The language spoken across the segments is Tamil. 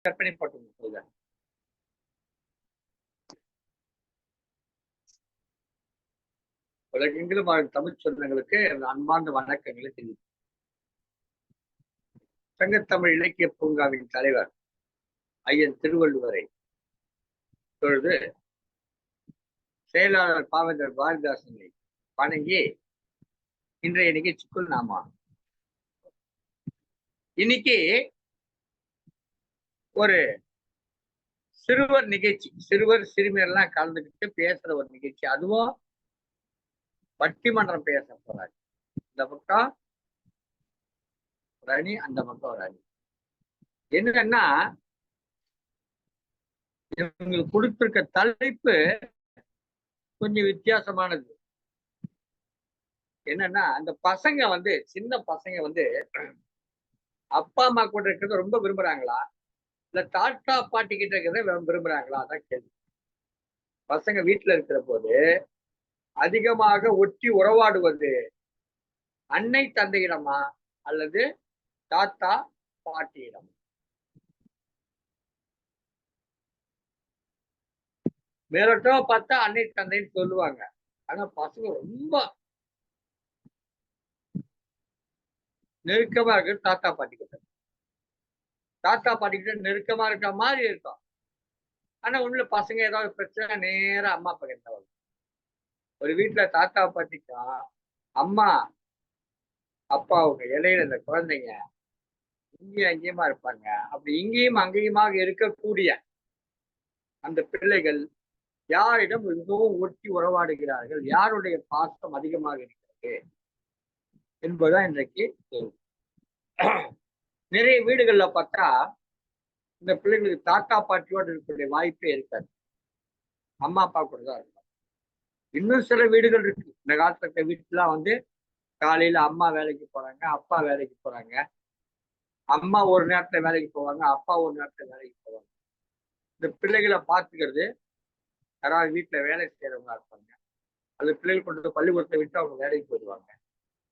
கற்பனை போட்டு சொல்றேன். உலகெங்கிலும் வாழும் தமிழ் சொந்தங்களுக்கு அன்பார்ந்த வணக்கங்களை தெரிவிக்கும் சங்கத்தமிழ் இலக்கிய பூங்காவின் தலைவர் ஐயன் திருவள்ளுவரை இப்பொழுது செயலாளர் பாவேந்தர் பாரதிதாசனை வணங்கி இன்றைய நிகழ்ச்சிக்குள் நாம இன்னைக்கு ஒரு சிறுவர் நிகழ்ச்சி, சிறுவர் சிறுமியெல்லாம் கலந்துக்கிட்டு பேசுற ஒரு நிகழ்ச்சி. அதுவும் பட்டிமன்றம் பேச போறாரு. இந்த பக்கம் ஒரு அணி, அந்த பக்கம் ஒரு அணி. என்னன்னா இவங்களுக்கு கொடுத்திருக்க தலைப்பு கொஞ்சம் வித்தியாசமானது. என்னன்னா அந்த பசங்க சின்ன பசங்க அப்பா அம்மா கூட இருக்கிறத ரொம்ப விரும்புறாங்களா, இல்ல தாத்தா பாட்டி கிட்ட இருக்கிறத விரும்புறாங்களா? அதான் கேள்வி. பசங்க வீட்டுல இருக்கிற போது அதிகமாக ஒட்டி உறவாடுவது அன்னை தந்தையிடமா அல்லது தாத்தா பாட்டியிடம்? மேலோட்டமா பார்த்தா அன்னை தந்தைன்னு சொல்லுவாங்க. ஆனா பசங்க ரொம்ப நெருக்கமா இருக்கு தாத்தா பாட்டி கிட்ட. தாத்தா பாட்டி கிட்ட நெருக்கமா இருக்க மாதிரி இருக்கும். ஆனா உள்ள பசங்க ஏதாவது பிரச்சனை நேரம் அம்மா அப்பா கிட்ட வரும். ஒரு வீட்டுல தாத்தா பாட்டிக்கும் அம்மா அப்பாவுக்கு இடையில இந்த குழந்தைங்க இங்கேயும் அங்கேயுமா இருப்பாங்க. அப்படி இங்கேயும் அங்கேயுமாக இருக்கக்கூடிய அந்த பிள்ளைகள் யாரிடம் மிகவும் ஒட்டி உறவாடுகிறார்கள், யாருடைய பாசம் அதிகமாக இருக்கிறது என்பதுதான் இன்றைக்கு கேள்வி. நிறைய வீடுகள்ல பார்த்தா இந்த பிள்ளைங்களுக்கு தாத்தா பாட்டியோடு இருக்கக்கூடிய வாய்ப்பே இருக்காது. அம்மா அப்பா கூட தான் இருக்கும். இன்னும் சில வீடுகள் இருக்கு. இந்த காலத்துல இருக்க வீட்டுலாம் காலையில அம்மா வேலைக்கு போறாங்க, அப்பா வேலைக்கு போறாங்க. அம்மா ஒரு நேரத்துல வேலைக்கு போவாங்க, அப்பா ஒரு நேரத்துல வேலைக்கு போவாங்க. இந்த பிள்ளைகளை பார்த்துக்கிறது யாராவது வீட்டுல வேலை செய்யறவங்களா இருப்பாங்க, அது பிள்ளைகள் கொண்டு பள்ளிக்கூடத்தை விட்டு அவங்க வேலைக்கு போயிடுவாங்க.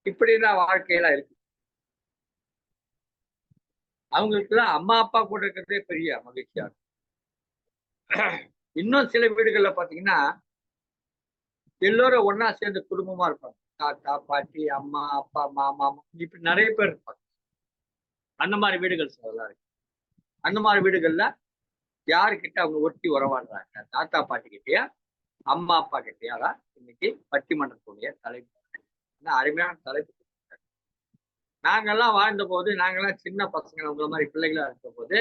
இப்படிதான் வாழ்க்கையெல்லாம் இருக்கு. அவங்களுக்கு எல்லாம் அம்மா அப்பா கூட இருக்கிறதே பெரிய மகிழ்ச்சியா இருக்கும். இன்னும் சில வீடுகள்ல பாத்தீங்கன்னா எல்லோரும் ஒன்னா சேர்ந்து குடும்பமா இருப்பாங்க. தாத்தா பாட்டி அம்மா அப்பா மாமா இப்படி நிறைய பேர் இருப்பாங்க. அந்த மாதிரி வீடுகள் சொல்லலாம் இருக்கு. அந்த மாதிரி வீடுகள்ல யாருக்கிட்ட அவங்க ஒட்டி உறவாடுறாங்க, தாத்தா பாட்டி கிட்டயா அம்மா அப்பா கிட்டயா தான் இன்னைக்கு பட்டிமன்றத்துடைய தலைப்பு. அருமையான தலைப்பு. நாங்கெல்லாம் வாழ்ந்த போது, நாங்கெல்லாம் சின்ன பசங்க உங்களை மாதிரி பிள்ளைகளா இருக்க போது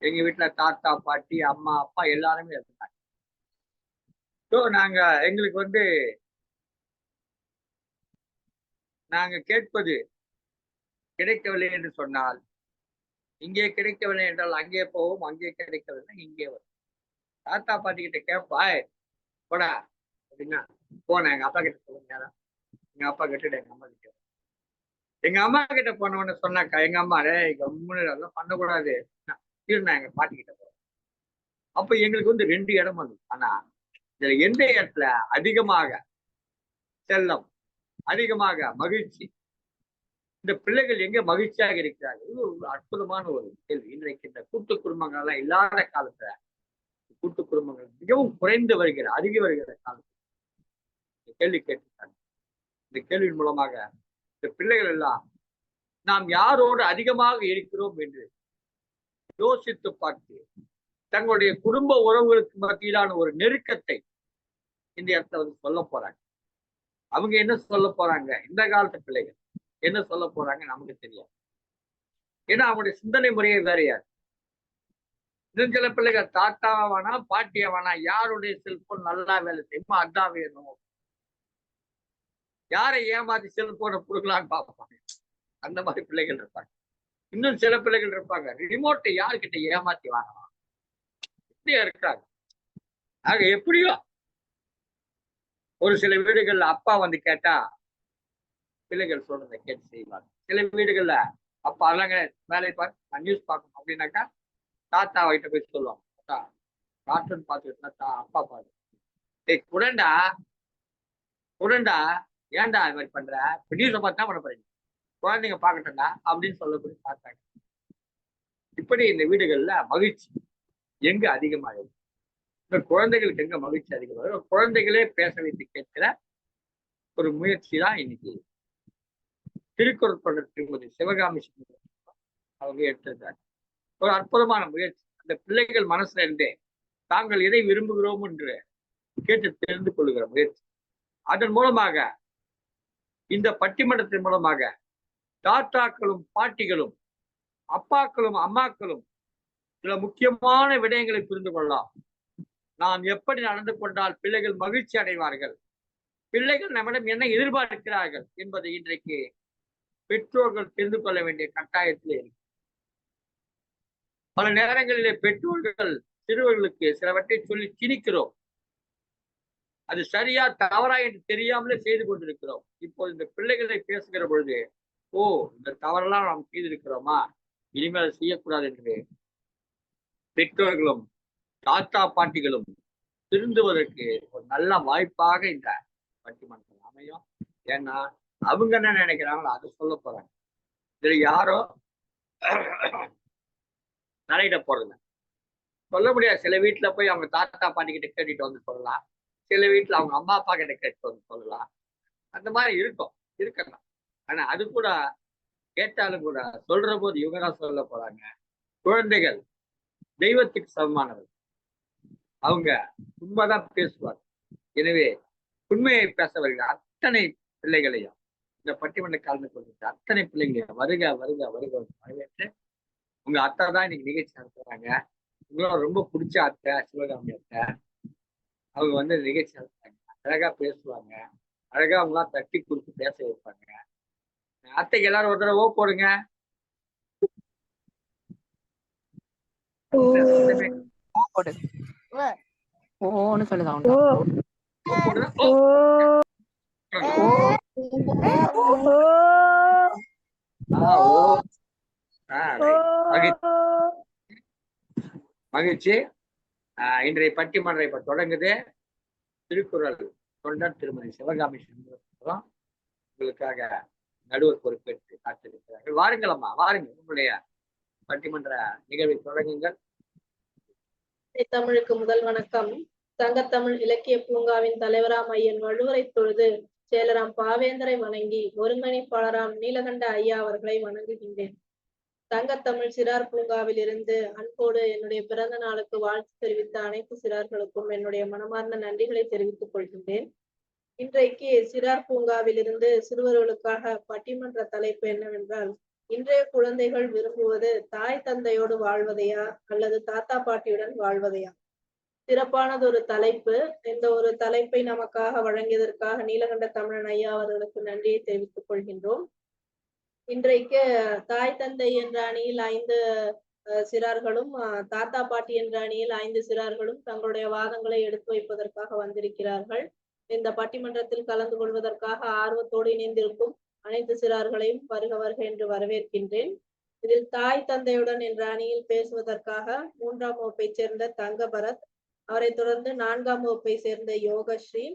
எங்க வீட்டுல தாத்தா பாட்டி அம்மா அப்பா எல்லாருமே இருந்தாங்க. ஸோ எங்களுக்கு நாங்க கேட்பது கிடைக்கவில்லை என்று சொன்னால் இங்கே கிடைக்கவில்லை என்றால் அங்கே போவோம், அங்கே கிடைக்கவில்லை இங்கே வரும். தாத்தா பாட்டி கிட்ட கேட்பாய் போடா அப்படின்னா போனேன் எங்க அப்பா கிட்ட சொல்லுங்க. எங்க அப்பா கிட்ட எங்க அம்மா கிட்ட, எங்க அம்மா கிட்ட போனவன்னு சொன்னாக்கா எங்க அம்மா கம்முன்னு அதெல்லாம் பண்ணக்கூடாது நான் எங்க பாட்டி கிட்ட போறேன். அப்ப எங்களுக்கு 2 இடம் வந்து. ஆனா இதுல எந்த இடத்துல அதிகமாக செல்லம், அதிகமாக மகிழ்ச்சி, இந்த பிள்ளைகள் எங்க மகிழ்ச்சியாக இருக்கிறார்கள்? இது ஒரு அற்புதமான ஒரு கேள்வி. இன்றைக்கு இந்த கூட்டு குடும்பங்கள் எல்லாம் இல்லாத காலத்துல கூட்டு குடும்பங்கள் மிகவும் குறைந்து வருகிற, அருகி வருகிற காலத்துல கேள்வி கேட்டிருக்காங்க. இந்த கேள்வியின் மூலமாக இந்த பிள்ளைகள் எல்லாம் நாம் யாரோடு அதிகமாக இருக்கிறோம் என்று யோசித்து பார்த்து தங்களுடைய குடும்ப உறவுகளுக்கு மத்தியிலான ஒரு நெருக்கத்தை இந்த இடத்துல சொல்ல போறாங்க. அவங்க என்ன சொல்ல போறாங்க, இந்த காலத்து பிள்ளைகள் என்ன சொல்ல போறாங்க நமக்கு தெரியாது. ஏன்னா அவங்களுடைய சிந்தனை முறையே வேறையா. இன்னும் சில பிள்ளைகள் தாத்தாவா வேணா பாட்டியா வேணா, யாருடைய செல்போன் நல்லா வேலை செய்யுமோ அதான் வேணும், யாரை ஏமாத்தி செல்போனை கொடுக்கலான்னு பார்ப்பாங்க. அந்த மாதிரி பிள்ளைகள் இருப்பாங்க. இன்னும் சில பிள்ளைகள் இருப்பாங்க ரிமோட்டை யாருக்கிட்ட ஏமாத்தி வாங்கலாம் இப்படியா இருக்காங்க. ஆக எப்படியோ ஒரு சில வீடுகள்ல அப்பா கேட்டா பிள்ளைகள் சொல்றதை கேட்டு செய்வாங்க. சில வீடுகள்ல அப்பா அதெல்லாம் வேலையை பார்த்து நியூஸ் பார்க்கணும் அப்படின்னாக்கா தாத்தா கிட்ட போய் சொல்லுவாங்க, தாத்தா கார்ட்டூன் பார்த்துக்கிட்டா அப்பா பாரு குடண்டா குடண்டா ஏன்டா அது மாதிரி பண்ற, நியூஸை பார்த்து தான் பண்ண போறீங்க, குழந்தைங்க பார்க்கட்டா அப்படின்னு சொல்லக்கூடிய தாத்தாங்க. இப்படி இந்த வீடுகள்ல மகிழ்ச்சி எங்க அதிகமாகுது, இந்த குழந்தைகளுக்கு எங்க மகிழ்ச்சி அதிகமாகுது, குழந்தைகளே பேச வைத்து கேட்கிற ஒரு முயற்சி தான் இன்னைக்கு திருக்குறள் தொடர் திருமதி சிவகாமி அவங்க எடுத்திருக்காங்க. ஒரு அற்புதமான முயற்சி. அந்த பிள்ளைகள் மனசுல இருந்தே தாங்கள் எதை விரும்புகிறோம் என்று கேட்டு தெரிந்து கொள்ளுகிற முயற்சி. அதன் மூலமாக இந்த பட்டிமன்றத்தின் மூலமாக தாத்தாக்களும் பாட்டிகளும் அப்பாக்களும் அம்மாக்களும் சில முக்கியமான விடயங்களை புரிந்து கொள்ளலாம். நாம் எப்படி நடந்து கொண்டால் பிள்ளைகள் மகிழ்ச்சி அடைவார்கள், பிள்ளைகள் நம்மிடம் என்ன எதிர்பார்க்கிறார்கள் என்பதை இன்றைக்கு பெற்றோர்கள் தெரிந்து கொள்ள வேண்டிய கட்டாயத்தில் இருக்கு. பல நேரங்களிலே பெற்றோர்கள் சிறுவர்களுக்கு சிலவற்றை சொல்லி திணிக்கிறோம். அது சரியா தவறா என்று தெரியாமலே செய்து கொண்டிருக்கிறோம். இப்போ இந்த பிள்ளைகளை பேசுகிற பொழுது, ஓ, இந்த தவறெல்லாம் நாம் செய்திருக்கிறோமா, இனிமேல் செய்யக்கூடாது என்று பெற்றோர்களும் தாத்தா பாட்டிகளும் திருந்துவதற்கு ஒரு நல்ல வாய்ப்பாக இந்த பட்டிமன்றம் அமையும். ஏன்னா அவங்க என்ன நினைக்கிறாங்களோ அதை சொல்ல போறாங்க. இதுல யாரோ தலையிட போறதில்ல. சொல்ல முடியாது. சில வீட்டுல போய் அவங்க தாத்தா பாட்டி கிட்ட கேட்டுட்டு வந்து சொல்லலாம், சில வீட்டுல அவங்க அம்மா அப்பா கிட்ட கேட்டு வந்து சொல்லலாம். அந்த மாதிரி இருக்கலாம். ஆனா அது கூட கேட்டாலும் கூட சொல்ற போது இவங்க தான் சொல்ல போறாங்க. குழந்தைகள் தெய்வத்துக்கு சமமானவர், அவங்க உண்மைதான் பேசுவார். எனவே உண்மையை பேச வருகிற அத்தனை பிள்ளைகளையும் இந்த பட்டிமன்ற கலந்து கொள்கிற அத்தனை பிள்ளைகளையும் வருக வருக வருக வரவேற்று, உங்க அத்தை தான் இன்னைக்கு நிகழ்ச்சி நடத்துறாங்க. உங்களோட ரொம்ப பிடிச்ச அத்தை சிவகாமி அத்தை. அவங்க வந்து நிகழ்ச்சி நடத்துறாங்க, அழகா பேசுவாங்க, அழகா அவங்களாம் தட்டி கொடுத்து பேச வைப்பாங்க. அத்தைக்கு எல்லாரும் ஒரு தடவை ஓ போடுங்க. மகிழ்ச்சி. இன்றைய பட்டிமன்றம் இப்ப தொடங்குது. திருக்குறள் தொண்டர் திருமதி சிவகாமி உங்களுக்காக நடுவர் பொறுப்பேற்று காத்திருக்கிறார்கள். வாருங்கள் அம்மா, வாருங்கள், உங்களுடைய பட்டிமன்ற நிகழ்வை தொடங்குங்கள். தமிழுக்கு முதல் வணக்கம். சங்கத்தமிழ் இலக்கிய பூங்காவின் தலைவராம் ஐயன் வள்ளுவரை தொழுது செயலராம் பாவேந்தரை வணங்கி ஒருங்கிணைப்பாளராம் நீலகண்ட ஐயா அவர்களை வணங்குகின்றேன். சங்கத்தமிழ் சிறார் பூங்காவில் இருந்து அன்போடு என்னுடைய பிறந்த நாளுக்கு வாழ்த்து தெரிவித்த அனைத்து சிறார்களுக்கும் என்னுடைய மனமார்ந்த நன்றிகளை தெரிவித்துக் கொள்கின்றேன். இன்றைக்கு சிறார் பூங்காவில் இருந்து சிறுவர்களுக்காக பட்டிமன்ற தலைப்பு என்னவென்றால், இன்றைய குழந்தைகள் விரும்புவது தாய் தந்தையோடு வாழ்வதையா அல்லது தாத்தா பாட்டியுடன் வாழ்வதையா? சிறப்பானதொரு தலைப்பு. இந்த ஒரு தலைப்பை நமக்காக வழங்கியதற்காக நீலகண்ட தமிழன் ஐயா அவர்களுக்கு நன்றியை தெரிவித்துக் கொள்கின்றோம். இன்றைக்கு தாய் தந்தை என்ற அணியில் 5 சிறார்களும், தாத்தா பாட்டி என்ற அணியில் 5 சிறார்களும் தங்களுடைய வாதங்களை எடுத்து வைப்பதற்காக வந்திருக்கிறார்கள். இந்த பட்டிமன்றத்தில் கலந்து கொள்வதற்காக ஆர்வத்தோடு இணைந்திருக்கும் அனைத்து சிறார்களையும் வருக வருக என்று வரவேற்கின்றேன். இதில் தாய் தந்தையுடன் என்ற அணியில் பேசுவதற்காக 3ஆம் வகுப்பை சேர்ந்த தங்கபரத், அவரை தொடர்ந்து 4ஆம் வகுப்பை சேர்ந்த யோகஸ்ரீ,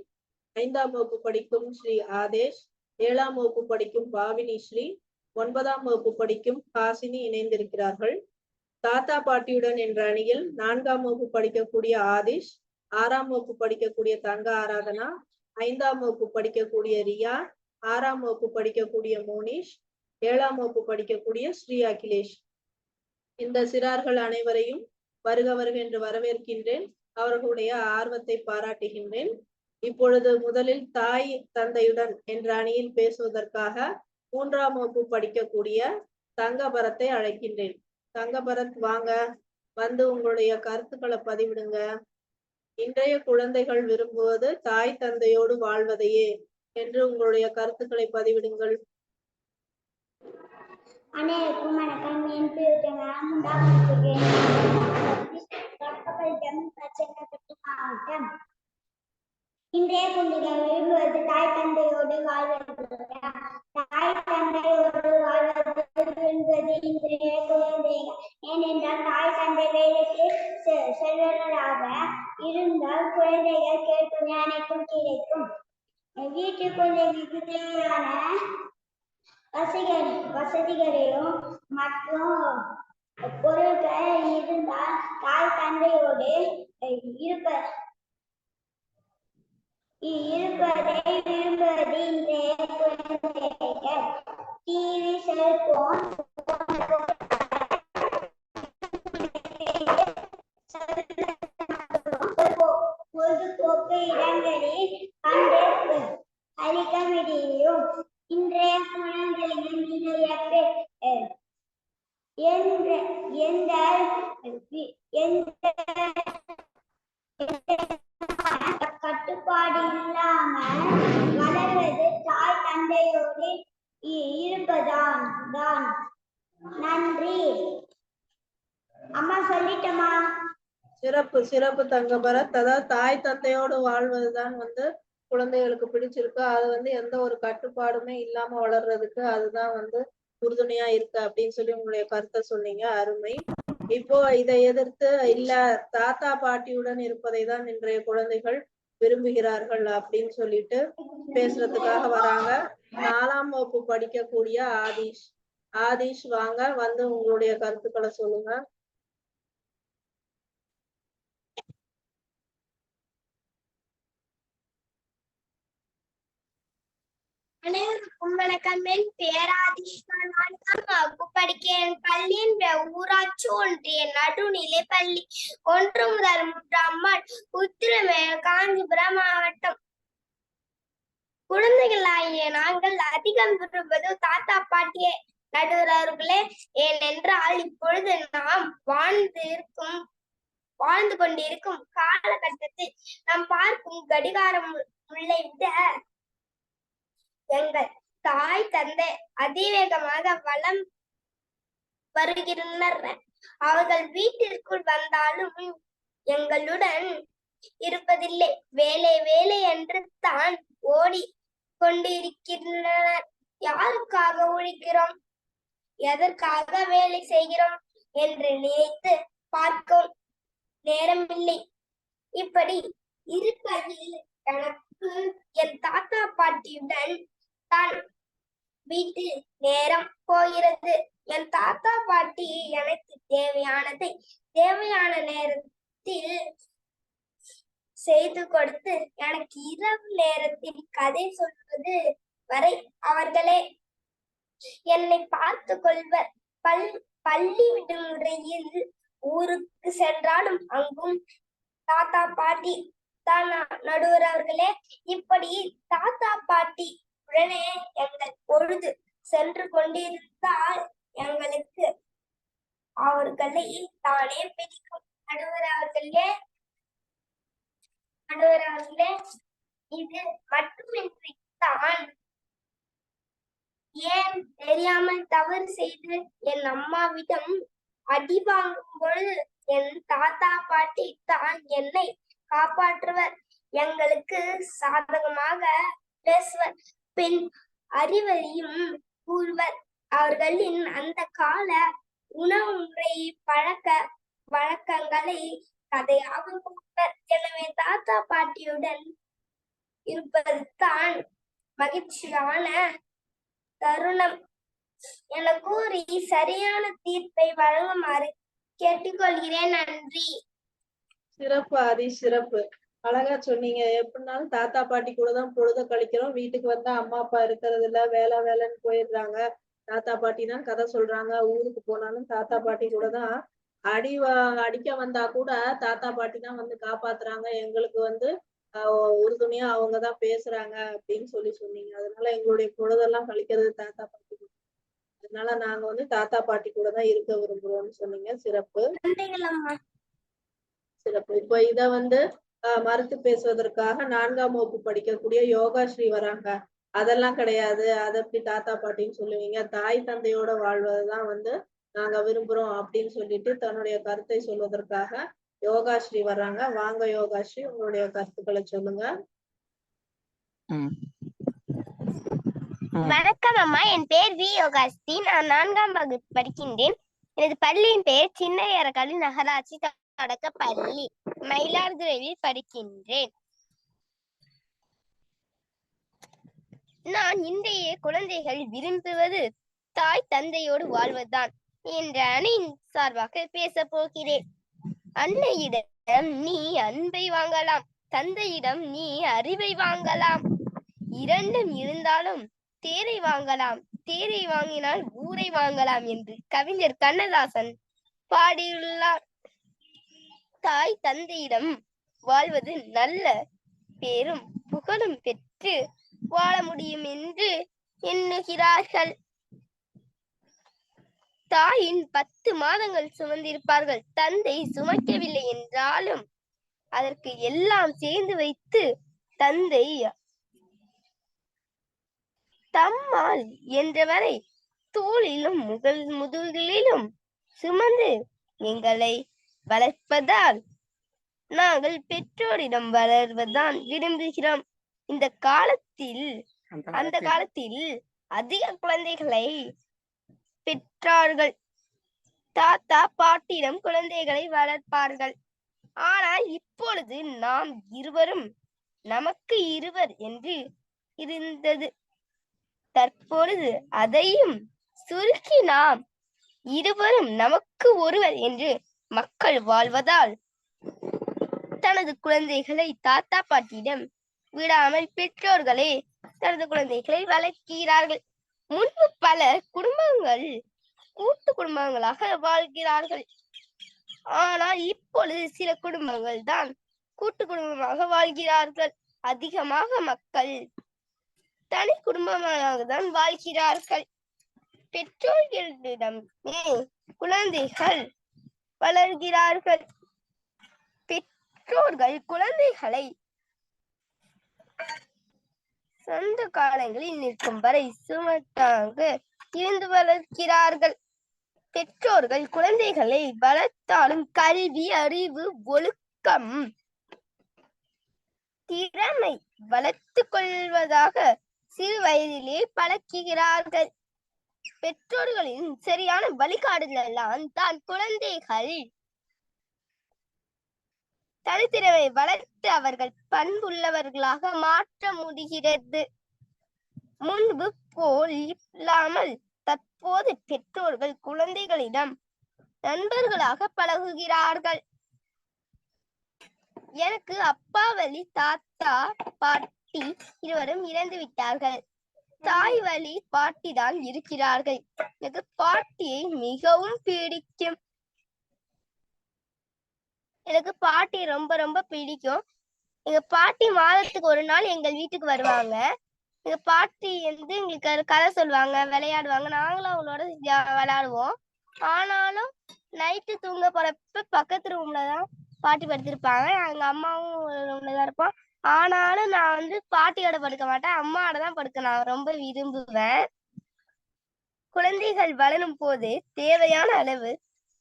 5ஆம் வகுப்பு படிக்கும் ஸ்ரீ ஆதேஷ், 7ஆம் வகுப்பு படிக்கும் பாவினி ஸ்ரீ, 9ஆம் வகுப்பு படிக்கும் ஹாசினி இணைந்திருக்கிறார்கள். தாத்தா பாட்டியுடன் என்ற அணியில் 4ஆம் வகுப்பு படிக்கக்கூடிய ஆதிஷ், 6ஆம் வகுப்பு படிக்கக்கூடிய தங்க ஆராதனா, 5ஆம் வகுப்பு படிக்கக்கூடிய ரியா, 6ஆம் வகுப்பு படிக்கக்கூடிய மோனிஷ், 7ஆம் வகுப்பு படிக்கக்கூடிய ஸ்ரீ அகிலேஷ். இந்த சிறார்கள் அனைவரையும் வருக வருக என்று வரவேற்கின்றேன். அவர்களுடைய ஆர்வத்தை பாராட்டுகின்றேன். இப்பொழுது முதலில் தாய் தந்தையுடன் என்ற அணியில் பேசுவதற்காக 3ஆம் வகுப்பு படிக்கக்கூடிய தங்கபரத்தை அழைக்கின்றேன். தங்கபரத், வாங்க, வந்து உங்களுடைய கருத்துக்களை பதிவிடுங்க. இன்றைய குழந்தைகள் விரும்புவது தாய் தந்தையோடு வாழ்வதையே என்று உங்களுடைய கருத்துக்களை பதிவிடுங்கள். அனைவருக்கும் வணக்கம். என் பேர் மாவட்டம். இன்றைய குழந்தைகள் விரும்புவது தாய் தந்தையோடு வாழ்வதையா? தாய் தந்தையோடு வாழ்வது என்பது இன்றைய குழந்தைகள். ஏனென்றால் தாய் தந்தை வேலைக்கு செல்வர்களாக இருந்தால் குழந்தைகள் கேட்பது அனைத்தும் கிடைக்கும். வீட்டு குழந்தைகளுக்கு தேவையான வசதிகளையும் மற்றும் பொருட்கள் இருந்தால் தாய் தந்தையோடு இருப்பதை விரும்புவது இன்றைய குழந்தைகள். டிவி, செல்போன் பொழுதுபோக்கு இடங்களில் கண்டு அளிக்க முடியும். இன்றைய குழந்தைகள் நிறைய பேர் கட்டுப்பாடு இல்லாமல் வளர்வது தாய் தந்தையோடு இருப்பதான் தான். நன்றி. அம்மா சொல்லிட்டமா? சிறப்பு சிறப்பு தங்கபரத். அதாவது தாய் தந்தையோடு வாழ்வதுதான் வந்து குழந்தைகளுக்கு பிடிச்சிருக்கு. அது வந்து எந்த ஒரு கட்டுப்பாடுமே இல்லாம வளர்றதுக்கு அதுதான் வந்து உறுதுணையா இருக்கு அப்படின்னு சொல்லி உங்களுடைய கருத்தை சொன்னீங்க. அருமை. இப்போ இதை எதிர்த்து இல்ல தாத்தா பாட்டியுடன் இருப்பதை தான் இன்றைய குழந்தைகள் விரும்புகிறார்கள் அப்படின்னு சொல்லிட்டு பேசுறதுக்காக வராங்க. 4ஆம் வகுப்பு படிக்கக்கூடிய ஆதிஷ் வாங்க, வந்து உங்களுடைய கருத்துக்களை சொல்லுங்க. அனைவருக்கும் வணக்கம். என் பெயர் ஆதிஷ். நான் 4ஆம் வகுப்பு படிக்கிறேன். பள்ளியின் ஊராட்சி ஒன்றிய நடுநிலை பள்ளி 1 முதல் 3ஆம் ஆண்டு உத்திரமேரூர், காஞ்சிபுரம் மாவட்டம். குழந்தைகளாகிய நாங்கள் அதிகம் விரும்புவது தாத்தா பாட்டியை, நடுவர் அவர்களே. ஏனென்றால் இப்பொழுது நாம் வாழ்ந்து கொண்டிருக்கும் காலகட்டத்தில் நாம் பார்க்கும் கடிகாரம் முள்ளை விட எங்கள் தாய் தந்தை அதிவேகமாக வலம் வருகின்றனர். அவர்கள் வீட்டிற்குள் வந்தாலும் எங்களுடன் இருப்பதில்லை. வேலை வேலை என்று தான் ஓடி கொண்டிருக்கின்றனர். யாருக்காக உழைக்கிறோம், எதற்காக வேலை செய்கிறோம் என்று நினைத்து பார்க்கும் நேரமில்லை. இப்படி இருக்கையில் எனக்கு என் தாத்தா பாட்டியுடன் தான் வீட்டு நேரம் போகிறது. என் தாத்தா பாட்டி எனக்கு தேவையானதை தேவையான நேரத்தில் செய்து கொடுத்து எனக்கு இரவு நேரத்தில் கதை சொல்வது வரை அவர்களே என்னை பார்த்து கொள்வர். பள்ளி விடுமுறையில் ஊருக்கு சென்றாலும் அங்கும் தாத்தா பாட்டி தான் நடுவர் அவர்களே. இப்படி தாத்தா பாட்டி உடனே எங்கள் பொழுது சென்று கொண்டிருந்தால் எங்களுக்கு அவர்களை தானே பிடிக்கும். நடுவர் அவர்களே, இது மட்டுமின்றி தான் ஏன் தெரியாமல் தவறு செய்து என் அம்மாவிடம் அடி வாங்கும் பொழுது என் தாத்தா பாட்டி தான் என்னை காப்பாற்றுவர். எங்களுக்கு சாதகமாக பேசுவர், பின் அறிவரையும் கூறுவர். அவர்களின் அந்த கால உணவு முறை பழக்க வழக்கங்களை கதையாக கூறுவர். எனவே தாத்தா பாட்டியுடன் இருப்பது தான் மகிழ்ச்சியான தருணம் என கூறி சரியான தீர்ப்பை வழங்குமாறு கேட்டுக்கொள்கிறேன். நன்றி. சிறப்பு ஆதிஷ், சிறப்பு. அழகா சொன்னீங்க. எப்படினாலும் தாத்தா பாட்டி கூட தான் பொழுத கழிக்கிறோம். வீட்டுக்கு வந்தா அம்மா அப்பா இருக்கிறது இல்ல, வேலைன்னு போயிடுறாங்க. தாத்தா பாட்டி தான் கதை சொல்றாங்க. ஊருக்கு போனாலும் தாத்தா பாட்டி கூட தான் அடிக்க வந்தா கூட தாத்தா பாட்டி தான் வந்து காப்பாத்துறாங்க. எங்களுக்கு வந்து உறுதுணையா அவங்கதான் பேசுறாங்க அப்படின்னு சொல்லி சொன்னீங்க. அதனால எங்களுடைய பொழுதெல்லாம் கழிக்கிறது தாத்தா பாட்டி கூட. அதனால நாங்க வந்து தாத்தா பாட்டி கூட தான் இருக்க விரும்புறோம்னு சொன்னீங்க. சிறப்பு சிறப்பு. இப்ப இத வந்து மறுத்து பேசுவதற்காக 4ஆம் வகுப்பு படிக்கக்கூடிய யோகாஸ்ரீ வராங்க. அதெல்லாம் கிடையாது, அதை எப்படி தாத்தா பாட்டின்னு சொல்லுவீங்க, தாய் தந்தையோட வாழ்வதுதான் வந்து நாங்க விரும்புறோம் அப்படின்னு சொல்லிட்டு தன்னுடைய கருத்தை சொல்வதற்காக யோகாஸ்ரீ வர்றாங்க. வாங்க யோகாஸ்ரீ, உங்களுடைய கருத்துக்களை சொல்லுங்க. வணக்கம் அம்மா, என் பேர் வி யோகாஸ்ரீ. நான் 4ஆம் வகுப்பு படிக்கின்றேன். எனது பள்ளியின் பெயர் சின்ன ஏரகாடு நகராட்சி தொடக்க பள்ளி, மயிலாடுதுறையில் படிக்கின்றேன். நான் இன்றைய குழந்தைகள் விரும்புவது தாய் தந்தையோடு வாழ்வதுதான். என்ற அணியின் சார்பாக பேச போகிறேன். அன்னையிடம் நீ அன்பை வாங்கலாம், தந்தையிடம் நீ அறிவை வாங்கலாம். இரண்டும் இருந்தாலும் தேரை வாங்கலாம், தேரை வாங்கினால் ஊரை வாங்கலாம் என்று கவிஞர் கண்ணதாசன் பாடியுள்ளார். தாய் தந்தையிடம் வாழ்வது நல்ல பேரும் புகழும் பெற்று வாழ முடியும் என்று எண்ணுகிறார்கள். தாயின் 10 மாதங்கள் சுமந்திருப்பார்கள். தந்தை சுமக்கவில்லை என்றாலும் அதற்கு எல்லாம் சேர்ந்து வைத்து தந்தை தம்மால் என்றவரை தோளிலும் முதுகிலும் சுமந்து எங்களை வளர்ப்பதால் நாங்கள் பெற்றோரிடம் வளர்வதுதான் விரும்புகிறோம். அந்த காலத்தில் அதிக குழந்தைகளை பெற்றார்கள். தாத்தா பாட்டியிடம் குழந்தைகளை வளர்ப்பார்கள். ஆனால் இப்பொழுது நாம் இருவரும் நமக்கு இருவர் என்று இருந்தது. தற்பொழுது அதையும் சுருக்கி நாம் இருவரும் நமக்கு ஒருவர் என்று மக்கள் வாழ்வதால் தனது குழந்தைகளை தாத்தா பாட்டியிடம் விடாமல் பெற்றோர்களே தனது குழந்தைகளை வளர்க்கிறார்கள். முன்பு பல குடும்பங்கள் கூட்டு குடும்பங்களாக வாழ்கிறார்கள். ஆனால் இப்பொழுது சில குடும்பங்கள் தான் கூட்டு குடும்பமாக வாழ்கிறார்கள். அதிகமாக மக்கள் தனி குடும்பமாக தான் வாழ்கிறார்கள். பெற்றோர்களிடமே குழந்தைகள் வளர்கிறார்கள். பெற்றோர்கள் குழந்தைகளை சொந்த காலங்களில் நிற்கும் வரை சுமத்தாக இருந்து வளர்க்கிறார்கள். பெற்றோர்கள் குழந்தைகளை வளர்த்தாலும் கல்வி, அறிவு, ஒழுக்கம், திறமை வளர்த்துக் கொள்வதாக சிறு வயதிலே பழக்குகிறார்கள். பெற்றோர்களின் சரியான வழிகாட்டுதலால் தான் குழந்தைகள் தனித்திறமை வளர்த்து அவர்கள் பண்புள்ளவர்களாக மாற்ற முடிகிறது. முன்பு போல் இல்லாமல் தற்போது பெற்றோர்கள் குழந்தைகளிடம் நண்பர்களாக பழகுகிறார்கள். எனக்கு அப்பா வழி தாத்தா பாட்டி இருவரும் இறந்து விட்டார்கள். தாய் வழி பாட்டி தான் இருக்கிறார்கள். எனக்கு பாட்டியை மிகவும் பிடிக்கும். எனக்கு பாட்டி ரொம்ப ரொம்ப பிடிக்கும். எங்க பாட்டி மாதத்துக்கு ஒரு நாள் எங்கள் வீட்டுக்கு வருவாங்க. எங்க பாட்டி எங்களுக்கு கதை சொல்லுவாங்க, விளையாடுவாங்க. நாங்களும் அவங்களோட விளையாடுவோம். ஆனாலும் நைட்டு தூங்க போறப்ப பக்கத்து ரூம்லதான் பாட்டி படுத்திருப்பாங்க. எங்க அம்மாவும் ஒரு ரூம்ல தான் இருப்போம். ஆனாலும் நான் பாட்டியோட படுக்க மாட்டேன், அம்மாவோட தான் படுக்க நான் ரொம்ப விரும்புவேன். குழந்தைகள் வளரும் போது தேவையான அளவு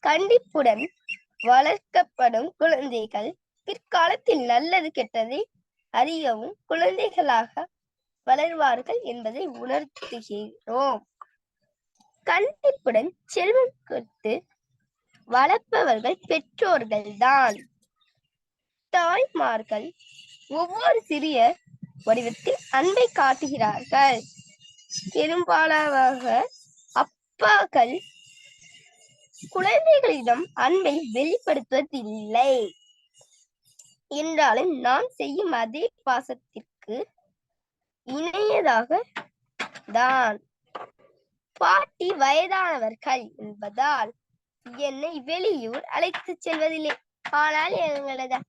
கண்டிப்புடன் வளர்க்கப்படும் குழந்தைகள் பிற்காலத்தில் நல்லது கெட்டதை அறியவும் குழந்தைகளாக வளர்வார்கள் என்பதை உணர்த்துகிறோம். கண்டிப்புடன் செல்வம் கொடுத்து வளர்ப்பவர்கள் பெற்றோர்கள் தான். தாய்மார்கள் ஒவ்வொரு சிறிய வடிவத்தில் அன்பை காட்டுகிறார்கள். பெரும்பாலாக அப்பாக்கள் குழந்தைகளிடம் அன்பை வெளிப்படுத்துவதில்லை என்றாலும் நாம் செய்யும் அதே பாசத்திற்கு இணையதாக தான். பாட்டி வயதானவர்கள் என்பதால் என்னை வெளியூர் அழைத்து செல்வதில்லை. ஆனால் எங்களது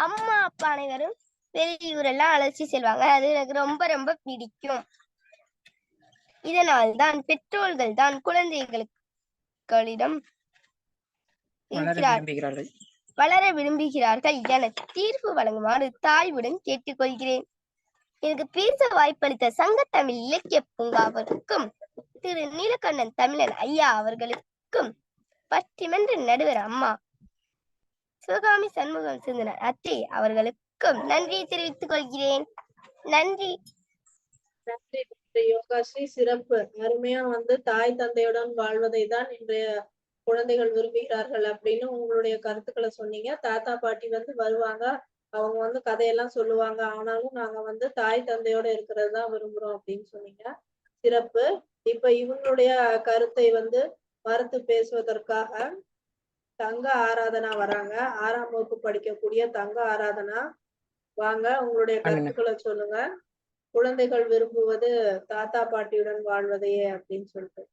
அம்மா அப்பா அனைவரும் வெளியூர் எல்லாம் அழைச்சி செல்வாங்க. அது எனக்கு ரொம்ப ரொம்ப பிடிக்கும். இதனால் தான் பெற்றோர்கள் தான் குழந்தைகளிடம் வளர விரும்புகிறார்கள் என தீர்ப்பு வழங்குமாறு தாழ்வுடன் கேட்டுக்கொள்கிறேன். எனக்கு பேச வாய்ப்பளித்த சங்கத்தமிழ் இலக்கிய பூங்காவிற்கும் திரு நீலகண்டன் தமிழன் ஐயா அவர்களுக்கும் பட்டிமன்ற நடுவர் அம்மா சிவகாமி சண்முகம் சுந்தரன் அத்தை அவர்களுக்கும் நன்றியை தெரிவித்துக் கொள்கிறேன். நன்றி. நன்றி யோகாஸ்ரீ. சிறப்பு. அருமையா தாய் தந்தையுடன் வாழ்வதை தான் இன்றைய குழந்தைகள் விரும்புகிறார்கள் அப்படின்னு உங்களுடைய கருத்துக்களை சொன்னீங்க. தாத்தா பாட்டி வருவாங்க, அவங்க கதையெல்லாம் சொல்லுவாங்க. ஆனாலும் நாங்க தாய் தந்தையோட இருக்கிறது தான் விரும்புறோம் அப்படின்னு சொன்னீங்க. சிறப்பு. இப்ப இவங்களுடைய கருத்தை மறுத்து பேசுவதற்காக தங்க ஆராதனா வராங்க. 6ஆம் வகுப்பு படிக்கக்கூடிய தங்க ஆராதனா, வாங்க உங்களுடைய கருத்துக்களை சொல்லுங்க. குழந்தைகள் விரும்புவது தாத்தா பாட்டியுடன் வாழ்வதையே அப்படின்னு சொல்லிட்டு.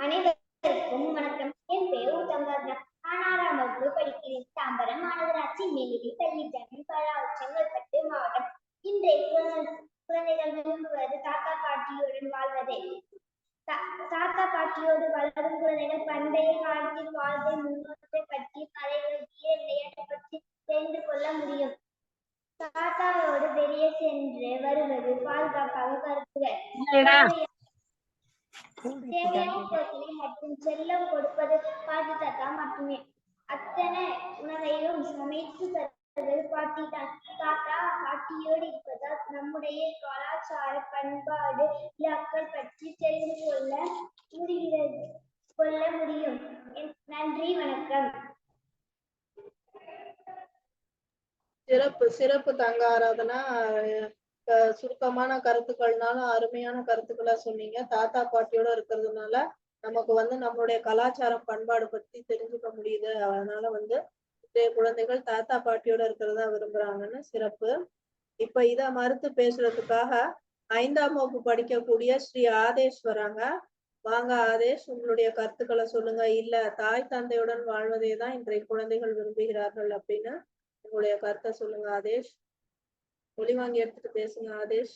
அனைவருக்கும் வணக்கம். என் பேர் தங்கராஜா. நான் 6ஆம் வகுப்பு படிக்கிறேன். தாம்பரம் மாநகராட்சி மேல்நிலைப் பள்ளி, செங்கல்பட்டு மாவட்டம். இன்றைய குழந்தைகள் விரும்புவது தாத்தா பாட்டியுடன் வாழ்வதே. தாத்தா பாட்டியோடு வளரும் குழந்தைகள் பண்டைய காலத்தில் வாழ்க்கை முன்னோட்டத்தை பற்றி, கதைகள், வீர விளையாட்டை பற்றி தெரிந்து கொள்ள முடியும். தாத்தாவோடு வெளியே சென்று வருவது பாதுகாப்பாக கருத்துகள். தேவையான பொருட்களை மற்றும் செல்லம் கொடுப்பது பாட்டி தாத்தா மட்டுமே. அத்தனை உணவையும் சமைத்து தருவது பாட்டி தாத்தா பாட்டியோடு இருப்பதால் நம்முடைய கலாச்சார பண்பாடு விழாக்கள் பற்றி தெரிந்து கொள்ள முடியும். நன்றி, வணக்கம். சிறப்பு தங்க ஆராதனா. சுருக்கமான கருத்துக்கள்னாலும் அருமையான கருத்துக்களா சொன்னீங்க. தாத்தா பாட்டியோட இருக்கிறதுனால நமக்கு நம்மளுடைய கலாச்சாரம் பண்பாடு பத்தி தெரிஞ்சுக்க முடியுது. அதனால குழந்தைகள் தாத்தா பாட்டியோட இருக்கிறதா விரும்புறாங்கன்னு சிறப்பு. இப்ப இத மறுத்து பேசுறதுக்காக 5ஆம் வகுப்பு படிக்கக்கூடிய ஸ்ரீ ஆதேஷ் வராங்க. வாங்க ஆதேஷ், உங்களுடைய கருத்துக்களை சொல்லுங்க. இல்ல தாய் தந்தையுடன் வாழ்வதே தான் இன்றைய குழந்தைகள் விரும்புகிறார்கள் அப்படின்னு உங்களுடைய கருத்தை சொல்லுங்க ஆதேஷ். ஒளி வாங்கி எடுத்துட்டு பேசுங்க ஆதேஷ்.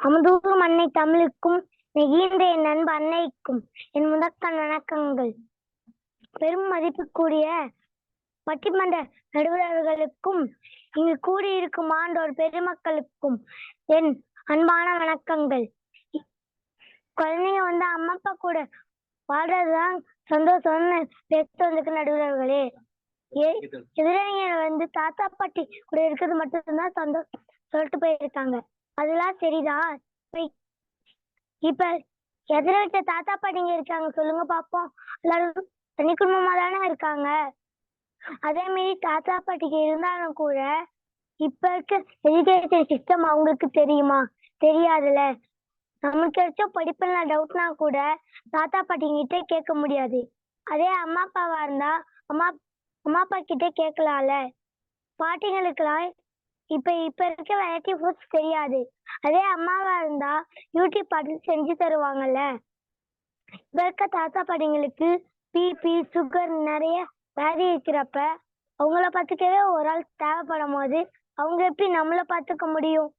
அமுதூரும் அன்னை தமிழுக்கும் நெகிழ்ந்த என் நண்பு அன்னைக்கும் என் முதற்கண் வணக்கங்கள். பெரும் மதிப்புக்குரிய பட்டிமன்ற நடுவர்களுக்கும் இங்கு கூடியிருக்கும் ஆண்டோர் பெருமக்களுக்கும் என் அன்பான வணக்கங்கள். குழந்தைங்க அம்மா அப்பா கூட வாழ்றதுதான் சந்தோஷம்னு பேசிட்டு வந்திருக்க நடுவர்களே. எதிரணிங்க தாத்தா பாட்டி கூட இருக்கிறது மட்டும்தான் சந்தோஷம் சொல்லிட்டு போயிருக்காங்க. அதெல்லாம் சரிதான். இப்ப எதிர வீட்டு தாத்தா பாட்டிங்க இருக்காங்க சொல்லுங்க பாப்போம். எல்லாரும் தனி குடும்பமா தானே இருக்காங்க. அதே மாதிரி தாத்தா பாட்டிக்கு இருந்தாலும் கூட இப்ப இருக்க எஜுகேஷன் சிஸ்டம் அவங்களுக்கு தெரியுமா? தெரியாதுல்ல. நமக்கு ஏதாச்சும் படிப்புல டவுட்னா கூட தாத்தா பாட்டிங்கிட்ட கேட்க முடியாது. அதே அம்மா அப்பாவா இருந்தா அம்மா அப்பா கிட்ட கேட்கலாம்ல. பாட்டிங்களுக்கெல்லாம் இப்ப இருக்க வெரைட்டி ஃபுட்ஸ் தெரியாது. அதே அம்மாவா இருந்தா யூடியூப் பார்த்து செஞ்சு தருவாங்கல்ல. இப்ப இருக்க தாத்தா பாட்டிங்களுக்கு பிபி சுகர் நிறைய வியாதி இருக்கிறப்ப அவங்கள பார்த்துக்கவே ஒரு ஆள் தேவைப்படும் போது அவங்க எப்படி நம்மள பார்த்துக்க முடியும்?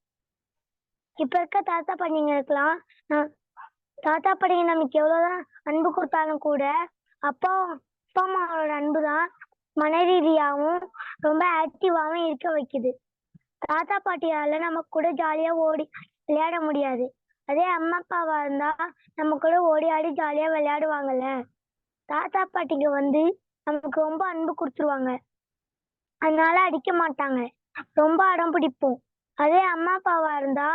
இப்ப இருக்க தாத்தா பாட்டிங்களுக்கெல்லாம் தாத்தா பாட்டிங்க நமக்கு எவ்வளவுதான் அன்பு கொடுத்தாலும் கூட அப்பா அம்மாவோட அன்பு தான் மன ரீதியாகவும் ரொம்ப ஆக்டிவாகவும் இருக்க வைக்குது. தாத்தா பாட்டியால நம்ம கூட ஜாலியா ஓடி விளையாட முடியாது. அதே அம்மா அப்பாவா இருந்தா நம்ம கூட ஓடி ஆடி ஜாலியா விளையாடுவாங்கல்ல. தாத்தா பாட்டிங்க நமக்கு ரொம்ப அன்பு கொடுத்துருவாங்க. அதனால அடிக்க மாட்டாங்க. ரொம்ப அடம் பிடிப்போம். அதே அம்மா அப்பாவா இருந்தா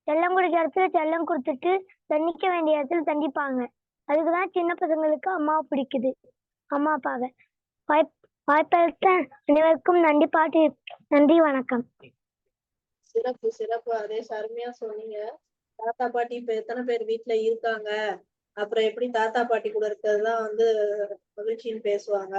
செல்லம் குடிக்கிற இடத்துல செல்லம் கொடுத்துட்டு தண்டிக்க வேண்டிய இடத்துல தண்டிப்பாங்க. அதுக்குதான் சின்ன பசங்களுக்கு அம்மாவை பிடிக்குது, அம்மா அப்பாவை. வாய்ப்பளித்த அனைவருக்கும் நன்றி பாட்டி. நன்றி, வணக்கம். சிறப்பு அதே அருமையா சொன்னீங்க. தாத்தா பாட்டி இப்ப எத்தனை பேர் வீட்டுல இருக்காங்க? அப்புறம் எப்படி தாத்தா பாட்டி கூட இருக்கிறதுதான் மகிழ்ச்சின்னு பேசுவாங்க.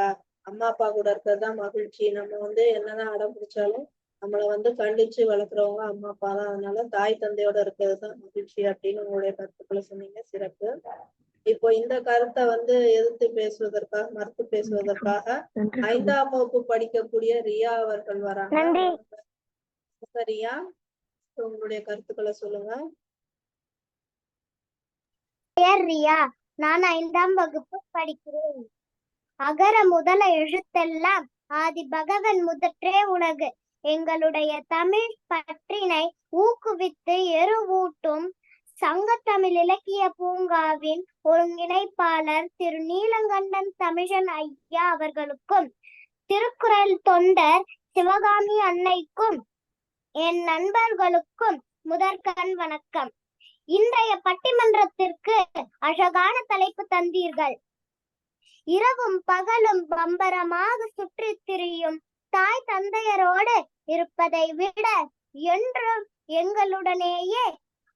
அம்மா அப்பா கூட இருக்கிறதுதான் மகிழ்ச்சி. நம்ம என்னதான் அடம் பிடிச்சாலும் நம்மள கண்டிச்சு வளர்க்குறவங்க அம்மா அப்பா தான். அதனால தாய் தந்தையோட இருக்கிறதுதான் மகிழ்ச்சி அப்படின்னு உங்களுடைய கருத்துக்களை சொன்னீங்க. சிறப்பு. இப்போ இந்த கருத்தை எதிர்த்து பேசுவதற்காக மறுத்து பேசுவதற்காக 5ஆம் வகுப்பு படிக்கக்கூடிய ரியா அவர்கள் வராங்க. ரியா, உங்களுடைய கருத்துக்களை சொல்லுங்க. ரியா, நான் 5ஆம் வகுப்பு படிக்கிறேன். அகர முதல எழுத்தெல்லாம் ஆதி பகவன் முதற்றே உலகு. எங்களுடைய தமிழ் பற்றினை ஊக்குவித்து எருவூட்டும் சங்கத்தமிழ் இலக்கிய பூங்காவின் ஒருங்கிணைப்பாளர் திரு நீலகண்டன் தமிழன் ஐயா அவர்களுக்கும் திருக்குறள் தொண்டர் சிவகாமி அன்னைக்கும் என் நண்பர்களுக்கும் முதற்கண் வணக்கம். இன்றைய பட்டிமன்றத்திற்கு அழகான தலைப்பு தந்தீர்கள். இரவும் பகலும் பம்பரமாக சுற்றி திரியும் தாய் தந்தையரோடு இருப்பதை விட என்றும் எங்களுடனேயே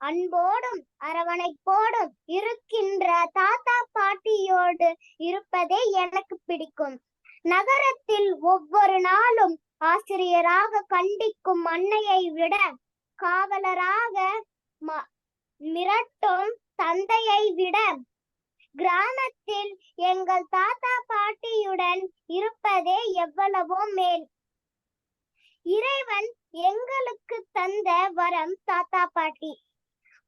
அன்போடும் அரவணைப்போடும் இருக்கின்ற தாத்தா பாட்டியோடு இருப்பதே எனக்கு பிடிக்கும். நகரத்தில் ஒவ்வொரு நாளும் ஆசிரியராக கண்டிக்கும் அன்னையை விட காவலராக மிரட்டும் தந்தையை விட கிராமத்தில் எங்கள் தாத்தா பாட்டியுடன் இருப்பதே எவ்வளவோ மேல். இறைவன் எங்களுக்கு தந்த வரம் தாத்தா பாட்டி.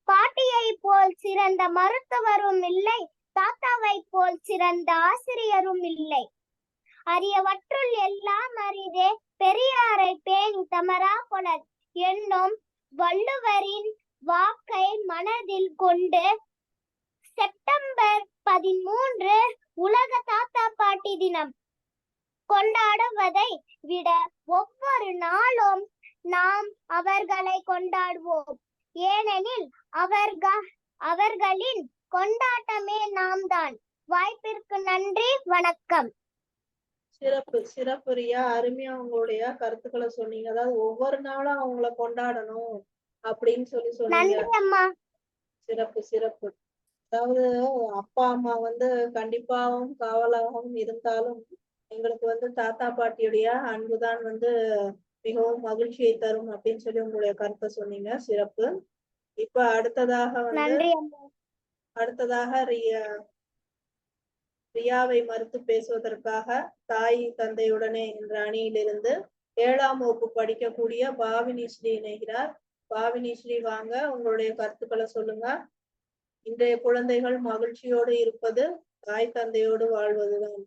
பாட்டியை போல் சிறந்த மருத்துவரும் இல்லை, தாத்தாவை போல் சிறந்த ஆசிரியரும் இல்லை. அரியவற்றுள் எல்லாம் அரிதே பெரியாரை பேணி தமரா கொளல் என்னும் வள்ளுவரின் வாக்கை மனதில் கொண்டு செப்டம்பர் 13 உலக தாத்தா பாட்டி தினம் கொண்டாடுவதை விட ஒவ்வொரு நாளும் நாம் அவர்களை கொண்டாடுவோம். ஏனெனில் அவர்களின் கொண்டாட்டமே நாம் தான். வாய்ப்பிற்கு நன்றி, வணக்கம். சிறப்பு சிறப்பு ரியா, அருமையா உங்களுடைய கருத்துக்களை சொன்னீங்க. அதாவது ஒவ்வொரு நாளும் அவங்கள கொண்டாடணும் அப்படின்னு சொன்னீங்க. நன்றி அம்மா. சிறப்பு சிறப்பு. அதாவது அப்பா அம்மா கண்டிப்பாகவும் காவலாகவும் இருந்தாலும் எங்களுக்கு தாத்தா பாட்டியுடைய அன்புதான் மிகவும் மகிழ்ச்சியை தரும் அப்படின்னு சொல்லி உங்களுடைய கருத்தை சொன்னீங்க. சிறப்பு. இப்ப அடுத்ததாக ரியாவை மறுத்து பேசுவதற்காக தாய் தந்தையுடனே என்ற அணியிலிருந்து 7ஆம் வகுப்பு படிக்கக்கூடிய பாவினி ஸ்ரீ இணைகிறார். பாவினி ஸ்ரீ, வாங்க, உங்களுடைய கருத்துக்களை சொல்லுங்க. இன்றைய குழந்தைகள் மகிழ்ச்சியோடு இருப்பது தாய் தந்தையோடு வாழ்வதுதான்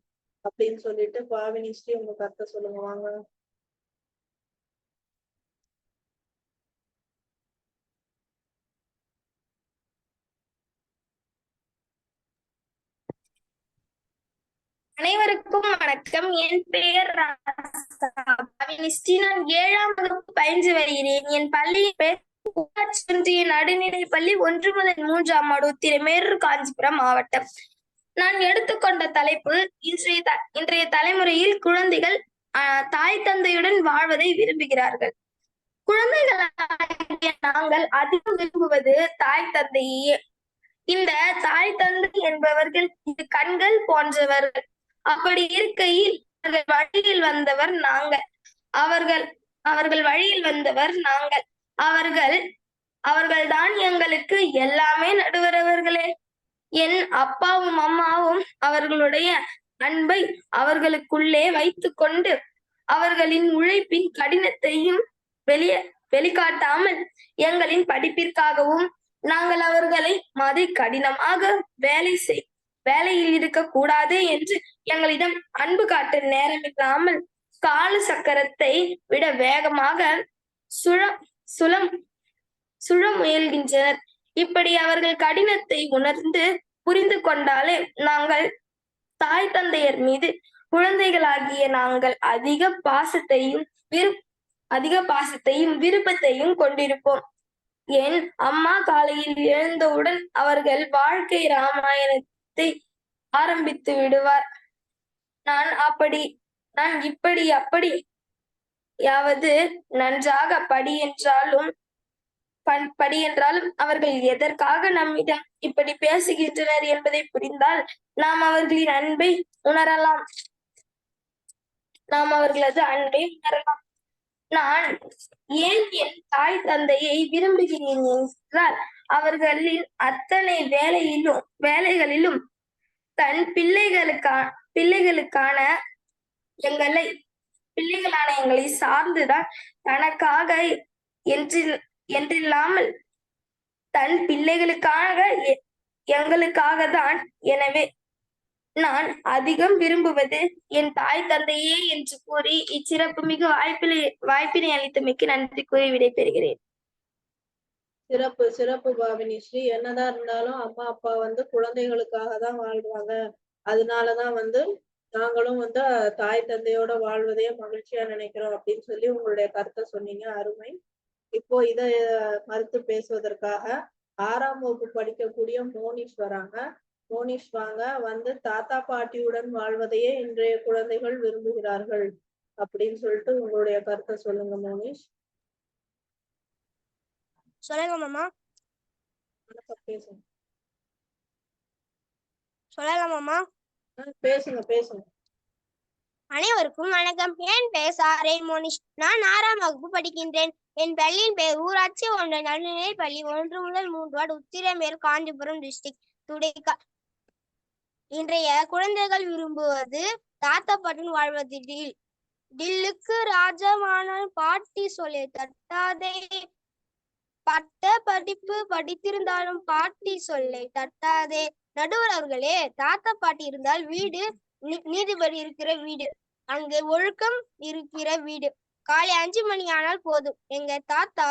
அப்படின்னு சொல்லிட்டு பாவினி ஸ்ரீ உங்க கருத்தை சொல்லுங்க, வாங்க. அனைவருக்கும் வணக்கம். என் பெயர் பாவினி ஸ்ரீ. நான் 7ஆம் வகுப்பு பயின்று வருகிறேன். என் பள்ளியின் பெயர் ஊராட்சி ஒன்றிய நடுநிலைப் பள்ளி 1 முதல் 3ஆம் ஆண்டு உத்திரமேரூர், காஞ்சிபுரம் மாவட்டம். நான் எடுத்துக்கொண்ட தலைப்பு, இன்றைய தலைமுறையில் குழந்தைகள் தாய் தந்தையுடன் வாழ்வதை விரும்புகிறார்கள். குழந்தைகளாகிய நாங்கள் அதிகம் விரும்புவது தாய் தந்தையே. இந்த தாய் தந்தை என்பவர்கள் கண்கள் போன்றவர்கள். அப்படி இருக்கையில் வழியில் வந்தவர் நாங்கள். அவர்கள் வழியில் வந்தவர் நாங்கள். அவர்கள்தான் எங்களுக்கு எல்லாமே. நடுவரவர்களே, என் அப்பாவும் அம்மாவும் அவர்களுடைய அன்பை அவர்களுக்குள்ளே வைத்துக் கொண்டு அவர்களின் உழைப்பின் கடினத்தையும் வெளிக்காட்டாமல் எங்களின் படிப்பிற்காகவும் நாங்கள் அவர்களை கடினமாக வேலையில் இருக்க கூடாது என்று எங்களிடம் அன்பு காட்ட நேரமில்லாமல் கால சக்கரத்தை விட வேகமாக சுழ முயல்கின்றனர். இப்படி அவர்கள் கடினத்தை உணர்ந்து புரிந்து கொண்டாலே நாங்கள் தாய் தந்தையர் மீது குழந்தைகளாகிய நாங்கள் அதிக பாசத்தையும் விருப்பத்தையும் கொண்டிருப்போம். என் அம்மா காலையில் எழுந்தவுடன் அவர்கள் வாழ்க்கை ராமாயணத்தை ஆரம்பித்து விடுவார். நான் அப்படியாவது நன்றாக படி என்றாலும் அவர்கள் எதற்காக நம்மிடம் இப்படி பேசுகின்றனர் என்பதை புரிந்தால் நாம் அவர்களின் அன்பை உணரலாம். நான் ஏன் என் தாய் தந்தையை விரும்புகிறேன் என்றால், அவர்களின் அத்தனை வேலைகளிலும் தன் பிள்ளைகளான எங்களை சார்ந்துதான், தனக்காக என்றில்லாமல் தன் பிள்ளைகளுக்காக எங்களுக்காக தான். எனவே நான் அதிகம் விரும்புவது என் தாய் தந்தையே என்று கூறி இச்சிறப்பு மிகு வாய்ப்பினை அளித்தமைக்கு நன்றி கூறி விடைபெறுகிறேன். சிறப்பு சிறப்பு பாவினி ஸ்ரீ. என்னதான் இருந்தாலும் அம்மா அப்பா குழந்தைகளுக்காக தான் வாழ்றாங்க. அதனாலதான் நாங்களும் தாய் தந்தையோட வாழ்வதையே மகிழ்ச்சியா நினைக்கிறோம் அப்படின்னு சொல்லி உங்களுடைய கருத்தை சொன்னீங்க. அருமை. இப்போ இதை மறுத்து பேசுவதற்காக 6ஆம் வகுப்பு படிக்கக்கூடிய மோனிஷ் வராங்க. மோனிஷ், வாங்க. தாத்தா பாட்டியுடன் வாழ்வதையே இன்றைய குழந்தைகள் விரும்புகிறார்கள் அப்படின்னு சொல்லிட்டு உங்களுடைய கருத்தை சொல்லுங்க மோனிஷ். சொல்லுங்க மாமா. வணக்கம், பேசுங்க. சொல்லுங்க மாமா. பேசுங்க பேசுங்க. அனைவருக்கும் வணக்கம். என் பெயர் சாரே மோனிஷ். நான் 6ஆம் வகுப்பு படிக்கின்றேன். என் பள்ளியின் பெயர் ஊராட்சி ஒன்றிய நடுநிலைப் பள்ளி 1 முதல் 3 வார்டு உத்திரமேரூர், காஞ்சிபுரம் டிஸ்ட்ரிக்ட். துடைக்கா. இன்றைய குழந்தைகள் விரும்புவது தாத்தா பாட்டின் வாழ்வது டில்லுக்கு ராஜமான பாட்டி சொல்லி தட்டாதே. பட்ட படிப்பு படித்திருந்தாலும் பாட்டி சொல்லை தட்டாதே. நடுவர் அவர்களே, தாத்தா பாட்டி இருந்தால் வீடு நீதிபதி இருக்கிற வீடு, அங்கே ஒழுக்கம் இருக்கிற வீடு. காலை 5 மணி ஆனால் போதும், எங்க தாத்தா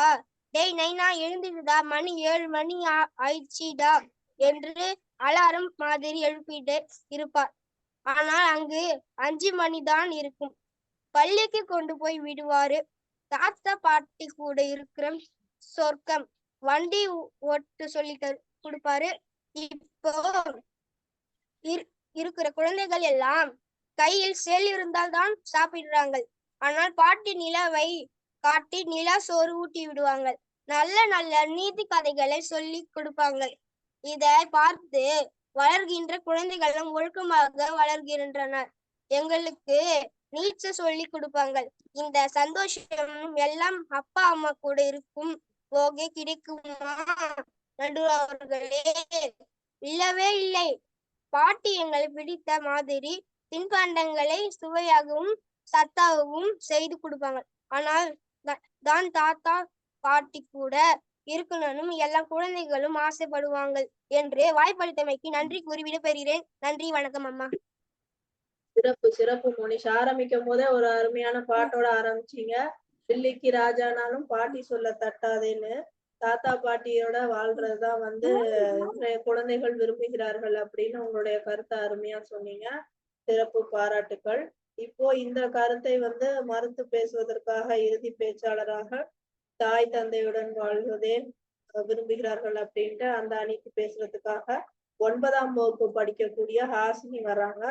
டேய் நைனா எழுந்துடுடா, மணி 7 மணி ஆயிடுச்சுடா என்று அலாரம் மாதிரி எழுப்பிட்டு இருப்பார். ஆனால் அங்கு 5 மணிதான் இருக்கும். பள்ளிக்கு கொண்டு போய் விடுவாரு. தாத்தா பாட்டி கூட இருக்கிற சொர்க்கம். வண்டி ஓட்டு சொல்லி கொடுப்பாரு. இப்போ இருக்கிற குழந்தைகள் எல்லாம் கையில் செல் இருந்தால் தான் சாப்பிடுறாங்க. ஆனால் பாட்டி நிலாவை காட்டி நிலா சோறு ஊட்டி விடுவாங்க. நல்ல நல்ல நீதி கதைகளை சொல்லி கொடுப்பாங்க. இதை பார்த்து வளர்கின்ற குழந்தைகளும் ஒழுக்கமாக வளர்கின்றனர். எங்களுக்கு நீச்சல் சொல்லி கொடுப்பாங்க. இந்த சந்தோஷம் எல்லாம் அப்பா அம்மா கூட இருக்கும் போக கிடைக்குமா நடுவர்களே? இல்லவே இல்லை. பாட்டி எங்களை பிடித்த மாதிரி தின்பண்டங்களை சுவையாகவும் சத்தாகவும் செய்து கொடுப்பாங்க. ஆனால் தான் தாத்தா பாட்டி கூட இருக்கணும் எல்லா குழந்தைகளும் ஆசைப்படுவாங்க என்று வாய்ப்பளித்தமைக்கு நன்றி கூறி விடைபெறுகிறேன். நன்றி, வணக்கம் அம்மா. சிறப்பு சிறப்பு மோனிஷ். ஆரம்பிக்கும் போதே ஒரு அருமையான பாட்டோட ஆரம்பிச்சீங்க. டில்லிக்கு ராஜானாலும் பாட்டி சொல்ல தட்டாதேன்னு. தாத்தா பாட்டியோட வாழ்றதுதான் இன்றைய குழந்தைகள் விரும்புகிறார்கள் அப்படின்னு உங்களுடைய கருத்தை அருமையா சொன்னீங்க. சிறப்பு, பாராட்டுக்கள். இப்போ இந்த கருத்தை மறுத்து பேசுவதற்காக இறுதி பேச்சாளராக தாய் தந்தையுடன் வாழ்வதே விரும்புகிறார்கள் அப்படின்ட்டு அந்த அணிக்கு பேசுறதுக்காக 9ஆம் வகுப்பு படிக்கக்கூடிய ஹாசினி வர்றாங்க.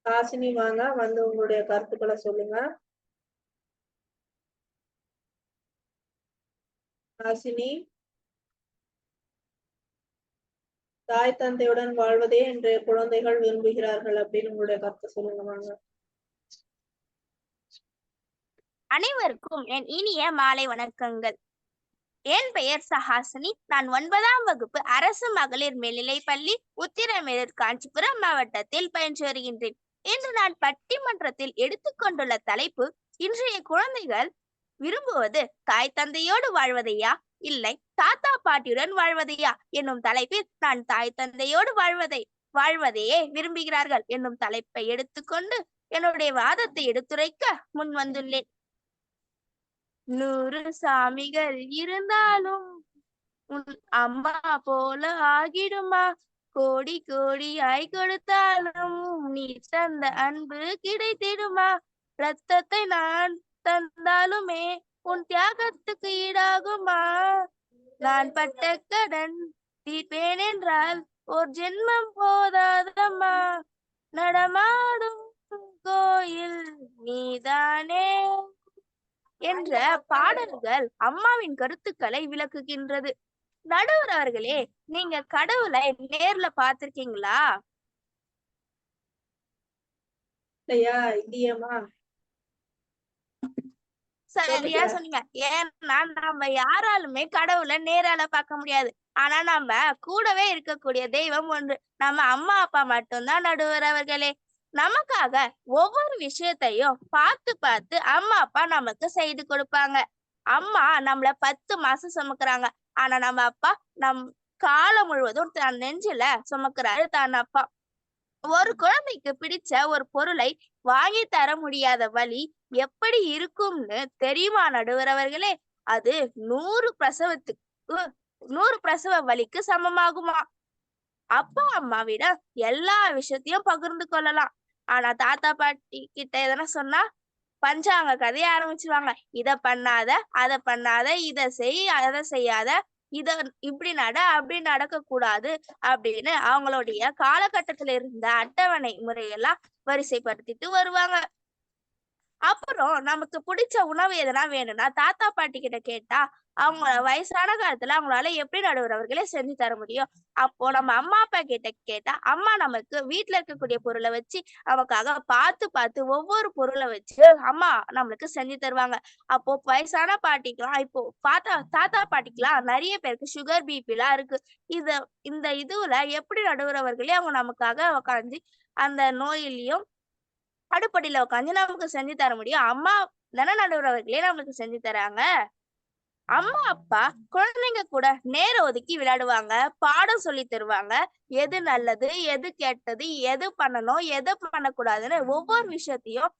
ஹாசினி வாங்க, உங்களுடைய கருத்துக்களை சொல்லுங்க. ஹாசினி, தாய் தந்தையுடன் வாழ்வதே இன்றைய குழந்தைகள் விரும்புகிறார்கள் அப்படின்னு உங்களுடைய கருத்தை சொல்லுங்க வாங்க. அனைவருக்கும் என் இனிய மாலை வணக்கங்கள். என் பெயர் சஹாசினி. நான் 9ஆம் வகுப்பு அரசு மகளிர் மேல்நிலைப் பள்ளி உத்திரமேரூர், காஞ்சிபுரம் மாவட்டத்தில் பயின்று வருகின்றேன். இன்று நான் பட்டிமன்றத்தில் எடுத்துக்கொண்டுள்ள தலைப்பு, இன்றைய குழந்தைகள் விரும்புவது தாய் தந்தையோடு வாழ்வதையா இல்லை தாத்தா பாட்டியுடன் வாழ்வதையா என்னும் தலைப்பில் நான் தாய் தந்தையோடு வாழ்வதையே விரும்புகிறார்கள் என்னும் தலைப்பை எடுத்துக்கொண்டு என்னுடைய வாதத்தை எடுத்துரைக்க முன் வந்துள்ளேன். 100 சாமிகள் இருந்தாலும் உன் அம்மா போல ஆகிடுமா? கோடி கோடியாய் கொடுத்தாலும் நீ தந்த அன்பு கிடைத்திடுமா? ரத்தத்தை நான் தந்தாலுமே உன் தியாகத்துக்கு ஈடாகுமா? நான் பட்ட கடன் தீர்ப்பேன் என்றால் ஒரு ஜென்மம் போதாதம்மா. நடமாடும் கோயில் நீதானே என்ற பாடல்கள் அம்மாவின் கருத்துக்களை விளக்குகின்றது. நடுவர் அவர்களே, நீங்க கடவுளை நேர்ல பார்த்திருக்கீங்களா? இல்லையம்மா. சரியா சொன்னீங்க. ஏன்னா நம்ம யாராலுமே கடவுளை நேரால பார்க்க முடியாது. ஆனா நம்ம கூடவே இருக்கக்கூடிய தெய்வம் ஒன்று, நம்ம அம்மா அப்பா மட்டும்தான் நடுவர் அவர்களே. நமக்காக ஒவ்வொரு விஷயத்தையும் பார்த்து பார்த்து அம்மா அப்பா நமக்கு செய்து கொடுப்பாங்க. அம்மா நம்மள 10 மாசம் சுமக்குறாங்க. ஆனா நம்ம அப்பா காலம் முழுவதும் தன் நெஞ்சில சுமக்குறாரு தான் அப்பா. ஒரு குழந்தைக்கு பிடிச்ச ஒரு பொருளை வாங்கி தர முடியாத வலி எப்படி இருக்கும்னு தெரியுமா நடுவர் அவர்களே? அது 100 பிரசவ வலிக்கு சமமாகுமா? அப்பா அம்மாவிட எல்லா விஷயத்தையும் பகிர்ந்து கொள்ளலாம். ஆனா தாத்தா பாட்டி கிட்ட எதனா சொன்னா பஞ்சாங்க கதைய ஆரம்பிச்சிருவாங்க. இத பண்ணாத, அதை பண்ணாத, இத செய், அதை செய்யாத, இத இப்படி அப்படி நடக்க கூடாது அப்படின்னு அவங்களுடைய காலகட்டத்துல இருந்த அட்டவணை முறையெல்லாம் வரிசைப்படுத்திட்டு வருவாங்க. அப்புறம் நமக்கு பிடிச்ச உணவு எதனா வேணும்னா தாத்தா பாட்டி கிட்ட கேட்டா அவங்க வயசான காலத்துல அவங்களால எப்படி நடுவர் அவர்களே செஞ்சு தர முடியும். அப்போ நம்ம அம்மா அப்பா கிட்ட கேட்டா அம்மா நமக்கு வீட்டுல இருக்கக்கூடிய பொருளை வச்சு நமக்காக பார்த்து பார்த்து ஒவ்வொரு பொருளை வச்சு அம்மா நம்மளுக்கு செஞ்சு தருவாங்க. அப்போ வயசான பாட்டிக்கெல்லாம் இப்போ தாத்தா பாட்டிக்கெல்லாம் நிறைய பேருக்கு சுகர் பிபி எல்லாம் இருக்கு. இந்த இதுல எப்படி நடுவர் அவர்களே அவங்க நமக்காக உக்காந்து அந்த நோயிலையும் அடுப்படியில உட்காந்து நமக்கு செஞ்சு தர முடியும். அம்மா தானே நடுவர் அவர்களே நம்மளுக்கு செஞ்சு தராங்க. அம்மா அப்பா குழந்தைங்க கூட நேரம் ஒதுக்கி விளையாடுவாங்க, பாடம் சொல்லி தருவாங்க. எது நல்லது, எது கெட்டது, எது பண்ணணும், எது பண்ணக்கூடாதுன்னு ஒவ்வொரு விஷயத்தையும்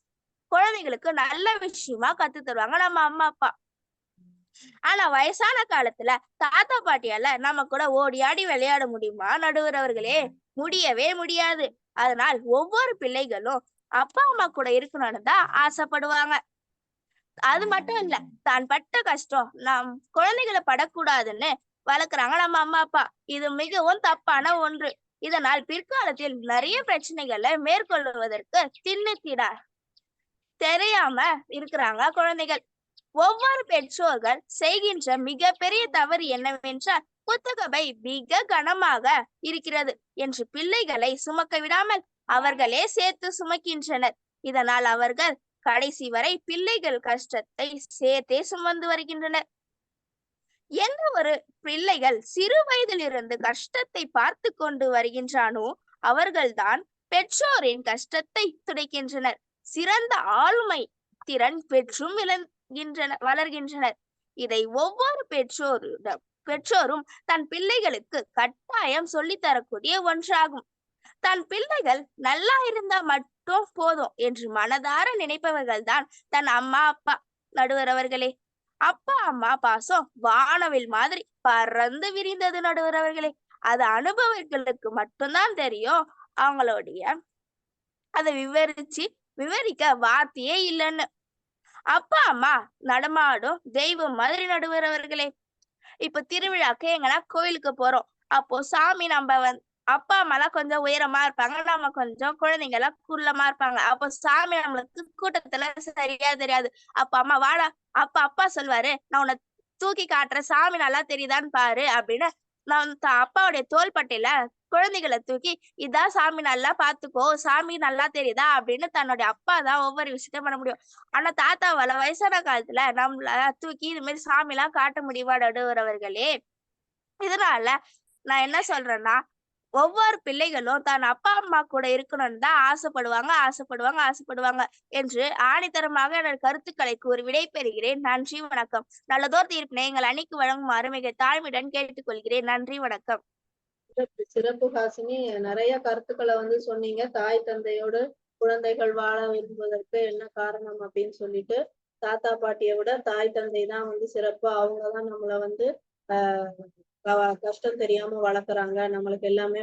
குழந்தைங்களுக்கு நல்ல விஷயமா கத்து தருவாங்க நம்ம அம்மா அப்பா. ஆனா வயசான காலத்துல தாத்தா பாட்டியால நம்ம கூட ஓடி ஆடி விளையாட முடியுமா நடுவர் அவர்களே? முடியவே முடியாது. அதனால் ஒவ்வொரு பிள்ளைகளும் அப்பா அம்மா கூட இருக்கணும்னு தான் ஆசைப்படுவாங்க. அது மட்டும் இல்ல, தான் பட்ட கஷ்டம் நாம் குழந்தைகளை படக்கூடாதுன்னு வளர்க்குறாங்க நம்ம அம்மா அப்பா. இது மிகவும் தப்பான ஒன்று. இதனால் பிற்காலத்தில் நிறைய பிரச்சனைகளை மேற்கொள்வதற்கு திண்ணு தெரியாம இருக்கிறாங்க குழந்தைகள். ஒவ்வொரு பெற்றோர்கள் செய்கின்ற மிகப்பெரிய தவறு என்னவென்றால் புத்தகப்பை மிக கனமாக இருக்கிறது என்று பிள்ளைகளை சுமக்க விடாமல் அவர்களே சேர்த்து சுமக்கின்றனர். இதனால் அவர்கள் கடைசி வரை பிள்ளைகள் கஷ்டத்தை சேர்த்தே சுமந்து வருகின்றனர். எந்த ஒரு பிள்ளைகள் சிறு வயதிலிருந்து கஷ்டத்தை பார்த்து கொண்டு வருகின்றானோ அவர்கள்தான் பெற்றோரின் கஷ்டத்தை துடைக்கின்றனர். சிறந்த ஆளுமை திறன் பெற்றும் வளர்கின்றனர். இதை ஒவ்வொரு பெற்றோரும் தன் பிள்ளைகளுக்கு கட்டாயம் சொல்லித் தரக்கூடிய ஒன்றாகும். தன் பிள்ளைகள் நல்லா இருந்தா மட்டும் போதும் என்று மனதார நினைப்பவர்கள் தான் தன் அம்மா அப்பா நடுவர் அவர்களே. அப்பா அம்மா பாசம் வானவில் மாதிரி பறந்து விரிந்தது நடுவர் அவர்களே. அது அனுபவங்களுக்கு மட்டும்தான் தெரியும். அவங்களுடைய அதை விவரிக்க வார்த்தையே இல்லைன்னு. அப்பா அம்மா நடமாடும் தெய்வம் மாதிரி நடுவர் அவர்களே. இப்ப திருவிழாக்கு எங்கன்னா கோயிலுக்கு போறோம். அப்போ சாமி நம்ம அப்பா அம்மா எல்லாம் கொஞ்சம் உயரமா இருப்பாங்க, நம்ம கொஞ்சம் குழந்தைங்க எல்லாம் குள்ளமா இருப்பாங்க. அப்போ சாமி நம்மளுக்கு கூட்டத்துல சரியா தெரியாது. அப்ப அம்மா வாடா, அப்பா சொல்லுவாரு, நான் உன்னை தூக்கி காட்டுற சாமி நல்லா தெரியுதான்னு பாரு அப்படின்னு நான் அப்பாவுடைய தோள்பட்டையில குழந்தைகளை தூக்கி இதான் சாமி நல்லா பாத்துக்கோ, சாமி நல்லா தெரியுதா அப்படின்னு தன்னுடைய அப்பா தான் ஒவ்வொரு விஷயத்தையும் பண்ண முடியும். ஆனா தாத்தாவால வயசான காலத்துல நம்மள தூக்கி இது மாதிரி சாமி எல்லாம் காட்ட முடியுமா நடுவர் அவர்களே? இதனால நான் என்ன சொல்றேன்னா, ஒவ்வொரு பிள்ளைகளும் தன் அப்பா அம்மா கூட இருக்கணும்னு தான் ஆசைப்படுவாங்க என்று ஆணித்தரமாக எனது கருத்துக்களை கூறி விடைபெறுகிறேன். நன்றி வணக்கம். நல்லதோர் தீர்ப்பினை எங்கள் அணிக்கு வழங்குமாறு மிக தாழ்மையுடன் கேட்டுக்கொள்கிறேன். நன்றி வணக்கம். சிறப்பு ஹாசினி. நிறைய கருத்துக்களை சொன்னீங்க. தாய் தந்தையோடு குழந்தைகள் வாழ விரும்புவதற்கு என்ன காரணம் அப்படின்னு சொல்லிட்டு, தாத்தா பாட்டியை விட தாய் தந்தை தான் சிறப்பு. அவங்கதான் நம்மள கஷ்டம் தெரியாம வளர்க்குறாங்க, நம்மளுக்கு எல்லாமே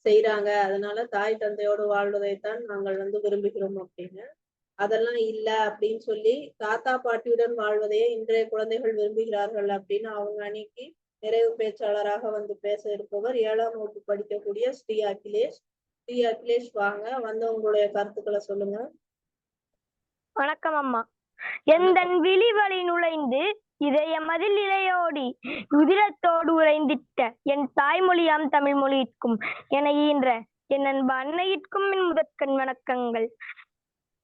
செய்யறாங்க. அதனால தாய் தந்தையோடு வாழ்வதைத்தான் நாங்கள் விரும்புகிறோம் அப்படின்னு. அதெல்லாம் இல்ல அப்படின்னு சொல்லி தாத்தா பாட்டியுடன் வாழ்வதையே இன்றைய குழந்தைகள் விரும்புகிறார்கள் அப்படின்னு அவங்க அன்னைக்கு நிறைவு பேச்சாளராக பேச இருப்பவர் 7ஆம் வகுப்பு படிக்கக்கூடிய ஸ்ரீ அகிலேஷ் வாங்க உங்களுடைய கருத்துக்களை சொல்லுங்க. வணக்கம் அம்மா. எந்தன் விழிவழி நுழைந்து இதய மதில் இலையோடி உதிரத்தோடு உறைந்திட்ட என் தாய்மொழியாம் தமிழ் மொழியிற்கும் என ஈன்ற என் அன்பு அன்னையிற்கும் என் முதற்கண் வணக்கங்கள்.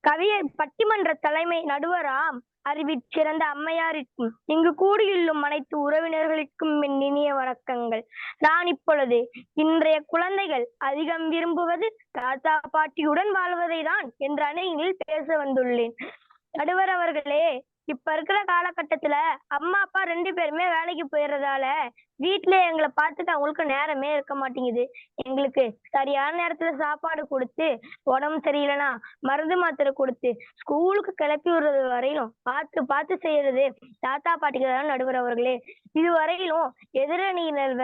கவியை பட்டிமன்ற தலைமை நடுவராம் அறிவிச்சிறந்த அம்மையாரிற்கும் இங்கு கூடியுள்ளும் அனைத்து உறவினர்களுக்கும் என் இனிய வணக்கங்கள். நான் இப்பொழுது இன்றைய குழந்தைகள் அதிகம் விரும்புவது தாத்தா பாட்டியுடன் வாழ்வதை தான் என்ற அணையில் பேச வந்துள்ளேன். நடுவர் அவர்களே, இப்ப இருக்கிற காலகட்டத்துல அம்மா அப்பா 2 பேருமே வேலைக்கு போயிடுறதால வீட்டுல எங்களை பார்த்துட்டு அவங்களுக்கு நேரமே இருக்க மாட்டேங்குது. எங்களுக்கு சரியான நேரத்துல சாப்பாடு கொடுத்து, உடம்பு சரியில்லைன்னா மருந்து மாத்திரை கொடுத்து ஸ்கூலுக்கு கிளப்பி விடுறது வரையிலும் பார்த்து செய்யறது தாத்தா பாட்டிகள் தான் நடுவர் அவர்களே. இதுவரையிலும் எதிரணியினர்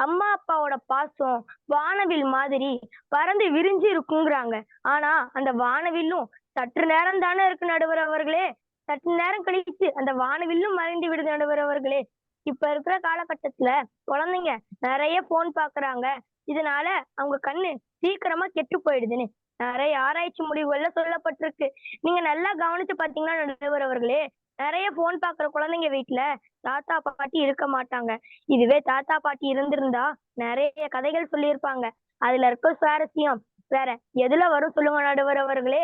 அம்மா அப்பாவோட பாசம் வானவில் மாதிரி பறந்து விரிஞ்சு இருக்குங்கிறாங்க. ஆனா அந்த வானவில்லும் சற்று நேரம் தானே இருக்கு நடுவர் அவர்களே. சற்று நேரம் கழிச்சு அந்த வானவில்லும் மறைந்து விடுது நடுவர் அவர்களே. இப்ப இருக்கிற காலகட்டத்துல குழந்தைங்க நிறைய போன் பாக்குறாங்க. இதனால அவங்க கண்ணு சீக்கிரமா கெட்டு போயிடுதுன்னு நிறைய ஆராய்ச்சி முடிவுகள்ல சொல்லப்பட்டிருக்கு. நீங்க நல்லா கவனிச்சு பாத்தீங்கன்னா நடுவர் அவர்களே, நிறைய போன் பாக்குற குழந்தைங்க வீட்டுல தாத்தா பாட்டி இருக்க மாட்டாங்க. இதுவே தாத்தா பாட்டி இருந்திருந்தா நிறைய கதைகள் சொல்லியிருப்பாங்க. அதுல இருக்க சுவாரஸ்யம் வேற எதுல வரும் சொல்லுங்க நடுவர் அவர்களே.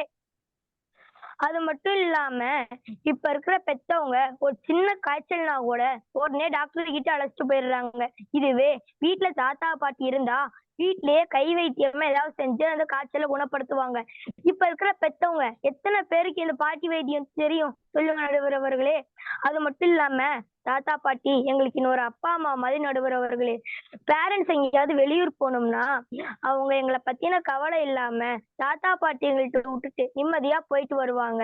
அது மட்டும் இல்லாம இப்ப இருக்கிற பெத்தவங்க ஒரு சின்ன காய்ச்சல்னா கூட உடனே டாக்டர் கிட்ட அழைச்சிட்டு போயிடுறாங்க. இதுவே வீட்டுல தாத்தா பாட்டி இருந்தா வீட்லயே கை வைத்தியமா ஏதாவது செஞ்சு அந்த காய்ச்சலை குணப்படுத்துவாங்க. இப்ப இருக்கிற பெத்தவங்க எத்தனை பேருக்கு இந்த பாட்டி வைத்தியம் தெரியும் சொல்லுங்க நடுவர் அவர்களே. அது மட்டும் இல்லாம தாத்தா பாட்டி எங்களுக்கு இன்னொரு அப்பா அம்மா மாதிரி நடுவர் அவர்களே. பேரண்ட்ஸ் எங்கேயாவது வெளியூர் போனோம்னா அவங்க எங்களை பத்தின கவலை இல்லாம தாத்தா பாட்டி எங்கள்கிட்ட விட்டுட்டு நிம்மதியா போயிட்டு வருவாங்க.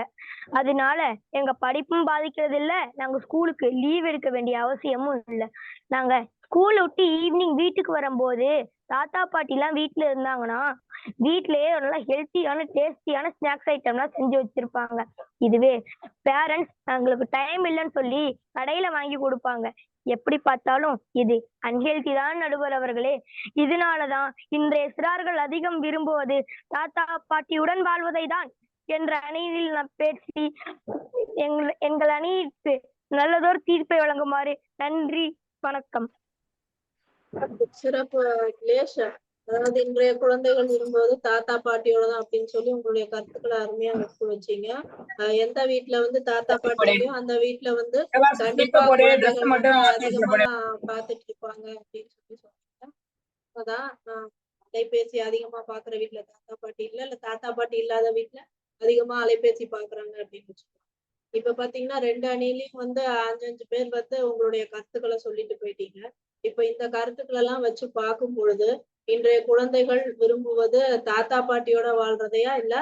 அதனால எங்க படிப்பும் பாதிக்கிறது இல்ல, நாங்க ஸ்கூலுக்கு லீவ் எடுக்க வேண்டிய அவசியமும் இல்லை. நாங்க ஸ்கூல் விட்டு ஈவினிங் வீட்டுக்கு வரும்போது தாத்தா பாட்டி எல்லாம் வீட்டுல இருந்தாங்கன்னா வீட்லயே நல்லா ஹெல்த்தியான டேஸ்டியான ஸ்நாக்ஸ் ஐட்டம்லாம் செஞ்சு வச்சிருப்பாங்க. இதுவே பேரண்ட்ஸ் எங்களுக்கு டைம் இல்லைன்னு சொல்லி கடையில வாங்கி கொடுப்பாங்க. எப்படி பார்த்தாலும் இது அன்ஹெல்தி தான் நடுவர் அவர்களே. இதனாலதான் இன்றைய சிறார்கள் அதிகம் விரும்புவது தாத்தா பாட்டியுடன் வாழ்வதை தான் என்ற அணியில் நான் பேசி எங்கள் அணிக்கு நல்லதொரு தீர்ப்பை வழங்குமாறு நன்றி, வணக்கம். சிறப்பு கிளேஷர். அதாவது இன்றைய குழந்தைகள் விரும்புவது தாத்தா பாட்டியோட தான் அப்படின்னு சொல்லி உங்களுடைய கருத்துக்களை அருமையா எடுத்து வச்சீங்க. எந்த வீட்டுல வந்து தாத்தா பாட்டி இல்லையோ அந்த வீட்டுல வந்து கண்டிப்பா குழந்தைகள் வந்து அதிகமா பாத்துட்டு இருப்பாங்க அப்படின்னு சொல்லி சொன்னாங்க. அதான் அலைபேசி அதிகமா பாக்குற வீட்டுல தாத்தா பாட்டி இல்ல தாத்தா பாட்டி இல்லாத வீட்டுல அதிகமா அலைபேசி பாக்குறாங்க அப்படின்னு வச்சுக்கோங்க. இப்ப பாத்தீங்கன்னா 2 அணிலையும் வந்து 5 பேர் வந்து உங்களுடைய கருத்துக்களை சொல்லிட்டு போயிட்டீங்க. இப்ப இந்த கருத்துக்களை எல்லாம் வச்சு பார்க்கும் பொழுது இன்றைய குழந்தைகள் விரும்புவது தாத்தா பாட்டியோட வாழ்றதையா இல்ல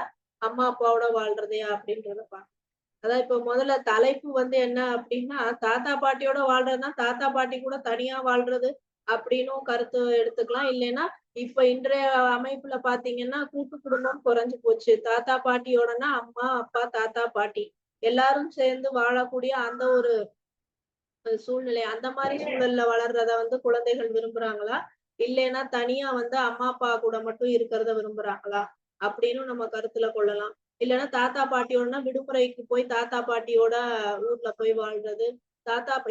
அம்மா அப்பாவோட வாழ்றதையா அப்படின்றத பாக்கணும். அதான் இப்ப முதல்ல தலைப்பு வந்து என்ன அப்படின்னா தாத்தா பாட்டியோட வாழ்றதுன்னா தாத்தா பாட்டி கூட தனியா வாழ்றது அப்படின்னும் கருத்து எடுத்துக்கலாம். இல்லைன்னா இப்ப இன்றைய அமைப்புல பாத்தீங்கன்னா கூட்டு குடும்பம் குறைஞ்சு போச்சு. தாத்தா பாட்டியோடனா அம்மா அப்பா தாத்தா பாட்டி எல்லாரும் சேர்ந்து வாழக்கூடிய அந்த ஒரு சூழ்நிலை, அந்த மாதிரி சூழல்ல வளர்றத வந்து குழந்தைகள் விரும்புறாங்களா இல்லைன்னா தனியா வந்து அம்மா அப்பா கூட மட்டும் இருக்கிறத விரும்புறாங்களா அப்படின்னு நம்ம கருத்துல கொள்ளலாம். இல்லைன்னா தாத்தா பாட்டியோடனா விடுமுறைக்கு போய் தாத்தா பாட்டியோட ஊர்ல போய் வாழ்றது,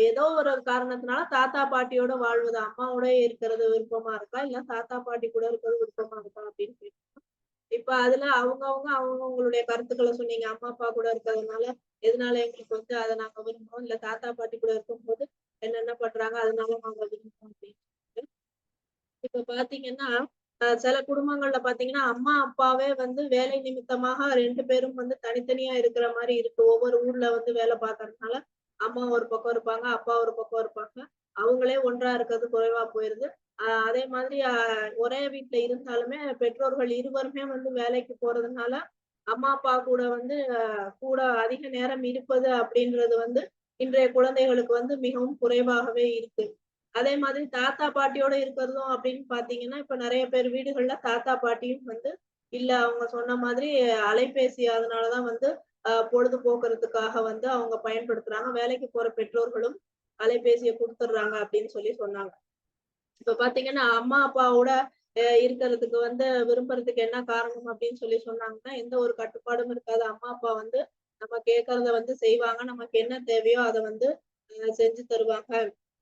ஏதோ ஒரு காரணத்தினால தாத்தா பாட்டியோட வாழ்வது அம்மாவோட இருக்கிறது விருப்பமா இருக்கா இல்ல தாத்தா பாட்டி கூட இருக்கிறது விருப்பமா இருக்கா அப்படின்னு கேட்டோம். இப்ப அதுல அவங்களுடைய கருத்துக்களை சொன்னீங்க. அம்மா அப்பா கூட இருக்கிறதுனால எதனால எங்களுக்கு வந்து அதை நாங்க விரும்புறோம் இல்ல தாத்தா பாட்டி கூட இருக்கும்போது என்னென்ன பண்றாங்க அதனால நாங்க விரும்புறோம் அப்படின்னு. இப்ப பாத்தீங்கன்னா சில குடும்பங்கள்ல பாத்தீங்கன்னா அம்மா அப்பாவே வந்து வேலை நிமித்தமாக 2 பேரும் வந்து தனித்தனியா இருக்கிற மாதிரி இருக்கு. ஒவ்வொரு ஊர்ல வந்து வேலை பார்க்கறதுனால அம்மா ஒரு பக்கம் இருப்பாங்க, அப்பா ஒரு பக்கம் இருப்பாங்க. அவங்களே ஒன்றா இருக்கிறது குறைவா போயிருது. அதே மாதிரி ஒரே வீட்டுல இருந்தாலுமே பெற்றோர்கள் இருவருமே வந்து வேலைக்கு போறதுனால அம்மா அப்பா கூட வந்து கூட அதிக நேரம் இருப்பது அப்படின்றது வந்து இன்றைய குழந்தைகளுக்கு வந்து மிகவும் குறைவாகவே இருக்கு. அதே மாதிரி தாத்தா பாட்டியோட இருக்கிறதும் அப்படின்னு பாத்தீங்கன்னா இப்ப நிறைய பேர் வீடுகள்ல தாத்தா பாட்டியும் வந்து இல்ல. அவங்க சொன்ன மாதிரி அலைபேசி அதனாலதான் வந்து பொழுதுபோக்குறதுக்காக வந்து அவங்க பயன்படுத்துறாங்க. வேலைக்கு போற பெற்றோர்களும் அலைபேசியை கொடுத்துடுறாங்க அப்படின்னு சொல்லி சொன்னாங்க. இப்ப பாத்தீங்கன்னா அம்மா அப்பாவோட இருக்கிறதுக்கு வந்து விரும்புறதுக்கு என்ன காரணம் அப்படின்னு சொல்லி சொன்னாங்கன்னா எந்த ஒரு கட்டுப்பாடும் இருக்காது. அம்மா அப்பா வந்து நம்ம கேட்கறத வந்து செய்வாங்க. நமக்கு என்ன தேவையோ அதை வந்து செஞ்சு தருவாங்க.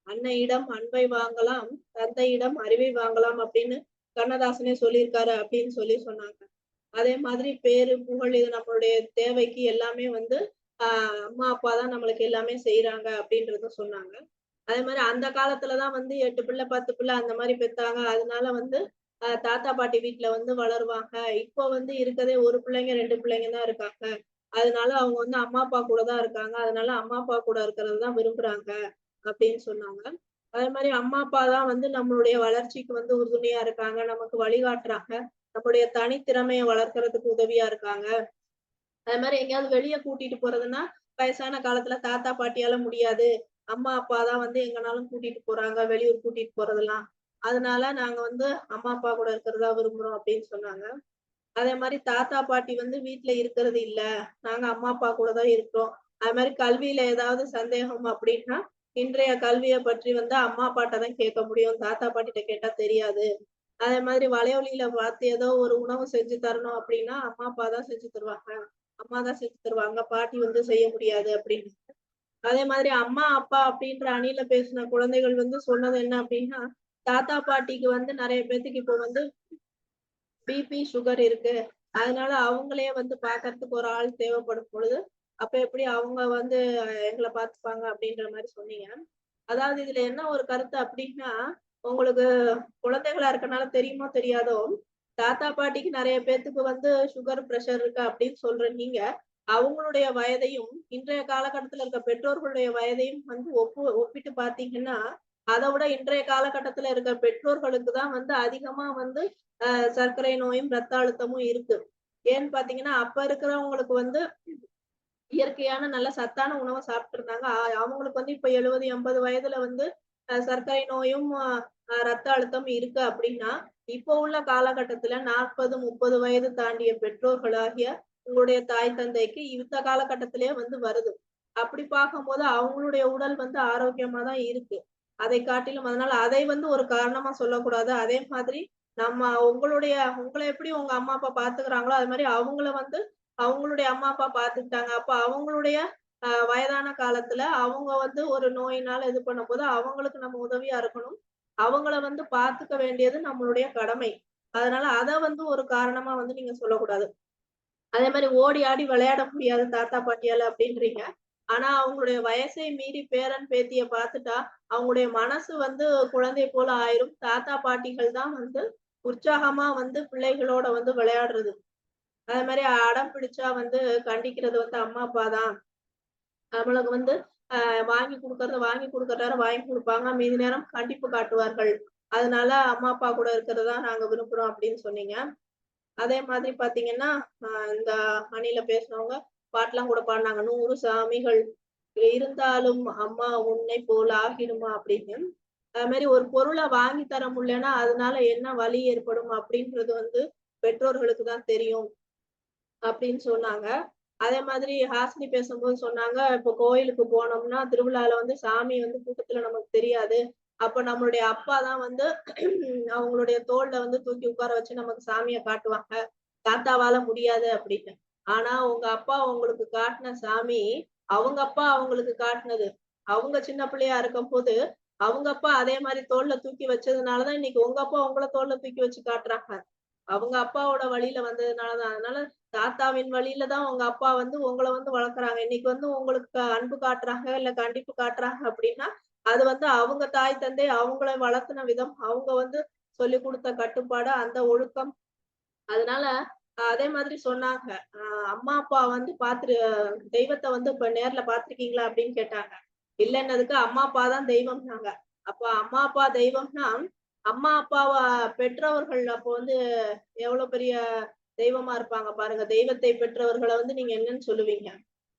அன்னையிடம் அன்பை வாங்கலாம், தந்தையிடம் அறிவை வாங்கலாம் அப்படின்னு கண்ணதாசனே சொல்லியிருக்காரு அப்படின்னு சொல்லி சொன்னாங்க. அதே மாதிரி பேரு புகழ் இது நம்மளுடைய தேவைக்கு எல்லாமே வந்து அம்மா அப்பா தான் நம்மளுக்கு எல்லாமே செய்யறாங்க அப்படின்றத சொன்னாங்க. அதே மாதிரி அந்த காலத்துலதான் வந்து 8 பிள்ளை 10 பிள்ளை அந்த மாதிரி பெத்தாங்க. அதனால வந்து தாத்தா பாட்டி வீட்டுல வந்து வளருவாங்க. இப்போ வந்து இருக்கதே 1 பிள்ளைங்க 2 பிள்ளைங்க தான் இருக்காங்க. அதனால அவங்க வந்து அம்மா அப்பா கூட தான் இருக்காங்க. அதனால அம்மா அப்பா கூட இருக்கிறது தான் விரும்புறாங்க அப்படின்னு சொன்னாங்க. அதே மாதிரி அம்மா அப்பா தான் வந்து நம்மளுடைய வளர்ச்சிக்கு வந்து உறுதுணையா இருக்காங்க, நமக்கு வழிகாட்டுறாங்க, நம்மளுடைய தனித்திறமையை வளர்க்கறதுக்கு உதவியா இருக்காங்க. அதே மாதிரி எங்கேயாவது வெளியே கூட்டிட்டு போறதுன்னா வயசான காலத்துல தாத்தா பாட்டியால முடியாது, அம்மா அப்பா தான் வந்து எங்கனாலும் கூட்டிட்டு போறாங்க வெளியூர் கூட்டிட்டு போறதெல்லாம். அதனால நாங்க வந்து அம்மா அப்பா கூட இருக்கிறதா விரும்புறோம் அப்படின்னு சொன்னாங்க. அதே மாதிரி தாத்தா பாட்டி வந்து வீட்டுல இருக்கிறது இல்ல, நாங்க அம்மா அப்பா கூட தான் இருக்கோம். அது மாதிரி கல்வியில ஏதாவது சந்தேகம் அப்படின்னா இன்றைய கல்வியை பற்றி வந்து அம்மா அப்பாட்ட தான் கேட்க முடியும், தாத்தா பாட்டிட்ட கேட்டா தெரியாது அதே மாதிரி வலையொலியில பார்த்து ஏதோ ஒரு உணவு செஞ்சு தரணும் அப்படின்னா அம்மா அப்பா தான் செஞ்சு தருவாங்க, அம்மா தான் செஞ்சு தருவாங்க, பாட்டி வந்து செய்ய முடியாது அப்படின்னு. அதே மாதிரி அம்மா அப்பா அப்படின்ற அணியில பேசின குழந்தைகள் வந்து சொன்னது என்ன அப்படின்னா, தாத்தா பாட்டிக்கு வந்து நிறைய பேத்துக்கு இப்போ வந்து பிபி சுகர் இருக்கு, அதனால அவங்களே வந்து பாக்குறதுக்கு ஒரு ஆள் தேவைப்படும் பொழுது அப்ப எப்படி அவங்க வந்து எங்களை பார்த்துப்பாங்க அப்படின்ற மாதிரி சொன்னீங்க. அதாவது இதுல என்ன ஒரு கருத்து அப்படின்னா, உங்களுக்கு குழந்தைகளா இருக்கனால தெரியுமோ தெரியாதோ, தாத்தா பாட்டிக்கு நிறைய பேத்துக்கு வந்து சுகர் பிரஷர் இருக்கு அப்படின்னு சொல்ற நீங்க அவங்களுடைய வயதையும் இன்றைய காலகட்டத்துல இருக்க பெற்றோர்களுடைய வயதையும் வந்து ஒப்பிட்டு பாத்தீங்கன்னா, அதை விட இன்றைய காலகட்டத்துல இருக்க பெற்றோர்களுக்கு தான் வந்து அதிகமா வந்து சர்க்கரை நோயும் ரத்த அழுத்தமும் இருக்கு. ஏன்னு பாத்தீங்கன்னா அப்ப இருக்கிறவங்களுக்கு வந்து இயற்கையான நல்ல சத்தான உணவை சாப்பிட்டு இருந்தாங்க. அவங்களுக்கு வந்து இப்ப 70, 80 வயதுல வந்து சர்க்கரை நோயும் ரத்த அழுத்தம் இருக்கு அப்படின்னா, இப்போ உள்ள காலகட்டத்துல 40, 30 வயது தாண்டிய பெற்றோர்களாகிய உங்களுடைய தாய் தந்தைக்கு இந்த காலகட்டத்திலேயே வந்து வருது. அப்படி பார்க்கும்போது அவங்களுடைய உடல் வந்து ஆரோக்கியமா தான் இருக்கு. அதை காட்டிலும் அதனால அதை வந்து ஒரு காரணமா சொல்லக்கூடாது. அதே மாதிரி நம்ம உங்களை எப்படி உங்க அம்மா அப்பா பாத்துக்கிறாங்களோ அது மாதிரி அவங்கள வந்து அவங்களுடைய அம்மா அப்பா பாத்துக்கிட்டாங்க. அப்ப அவங்களுடைய வயதான காலத்துல அவங்க வந்து ஒரு நோயினால இது பண்ணும்போது அவங்களுக்கு நம்ம உதவியா இருக்கணும். அவங்கள வந்து பாத்துக்க வேண்டியது நம்மளுடைய கடமை. அதனால அத வந்து ஒரு காரணமா வந்து நீங்க சொல்லக்கூடாது. அதே மாதிரி ஓடி ஆடி விளையாட முடியாது தாத்தா பாட்டியால அப்படின்றீங்க. ஆனா அவங்களுடைய வயசை மீறி பேரன் பேத்திய பாத்துட்டா அவங்களுடைய மனசு வந்து குழந்தை போல ஆயிரும். தாத்தா பாட்டிகள் தான் வந்து உற்சாகமா வந்து பிள்ளைகளோட வந்து விளையாடுறது. அதே மாதிரி அடம் பிடிச்சா வந்து கண்டிக்கிறது வந்து அம்மா அப்பா தான். நம்மளுக்கு வந்து வாங்கி கொடுக்கற நேரம் வாங்கி கொடுப்பாங்க, மீதி நேரம் கண்டிப்பு காட்டுவார்கள். அதனால அம்மா அப்பா கூட இருக்கிறதா நாங்க விரும்புறோம் அப்படின்னு சொன்னீங்க. அதே மாதிரி பாத்தீங்கன்னா இந்த அணில பேசினவங்க பாட்டுலாம் கூட பாடினாங்க, 100 சாமிகள் இருந்தாலும் அம்மா உன்னை போல ஆகிடுமா அப்படின்னு. அது மாதிரி ஒரு பொருளை வாங்கி தர முடியலன்னா அதனால என்ன வலி ஏற்படும் அப்படின்றது வந்து பெற்றோர்களுக்கு தான் தெரியும் அப்படின்னு சொன்னாங்க. அதே மாதிரி ஹாசினி பேசும்போது சொன்னாங்க, இப்போ கோயிலுக்கு போனோம்னா திருவிழால வந்து சாமி வந்து கூட்டத்துல நமக்கு தெரியாது. அப்ப நம்மளுடைய அப்பா தான் வந்து அவங்களுடைய தோள்ல வந்து தூக்கி உட்கார வச்சு நமக்கு சாமியை காட்டுவாங்க. தாத்தாவால முடியாது அப்படின்னு. ஆனா உங்க அப்பா உங்களுக்கு காட்டின சாமி அவங்க அப்பா அவங்களுக்கு காட்டினது. அவங்க சின்ன பிள்ளையா இருக்கும் போது அவங்க அப்பா அதே மாதிரி தோல்ல தூக்கி வச்சதுனாலதான் இன்னைக்கு உங்க அப்பா உங்களை தோல்ல தூக்கி வச்சு காட்டுறாங்க. அவங்க அப்பாவோட வழியில வந்ததுனாலதான். அதனால தாத்தாவின் வழியில தான் உங்க அப்பா வந்து உங்களை வந்து வளர்க்குறாங்க. இன்னைக்கு வந்து உங்களுக்கு அன்பு காட்டுறாங்க இல்ல கண்டிப்பு காட்டுறாங்க அப்படின்னா அது வந்து அவங்க தாய் தந்தை அவங்கள வளர்த்துன விதம், அவங்க வந்து சொல்லிக் கொடுத்த கட்டுப்பாடு, அந்த ஒழுக்கம். அதனால அதே மாதிரி சொன்னாங்க. அம்மா அப்பா வந்து தெய்வத்தை வந்து இப்ப நேர்ல பாத்திருக்கீங்களா அப்படின்னு கேட்டாங்க. இல்லைன்னதுக்கு அம்மா அப்பா தான் தெய்வம்னாங்க. அப்ப அம்மா அப்பா தெய்வம்னா அம்மா அப்பாவ பெற்றவர்கள் அப்போ வந்து எவ்வளவு பெரிய தெய்வமா இருப்பாங்க பாருங்க. தெய்வத்தை பெற்றவர்களை வந்து நீங்க என்னன்னு சொல்லுவீங்க?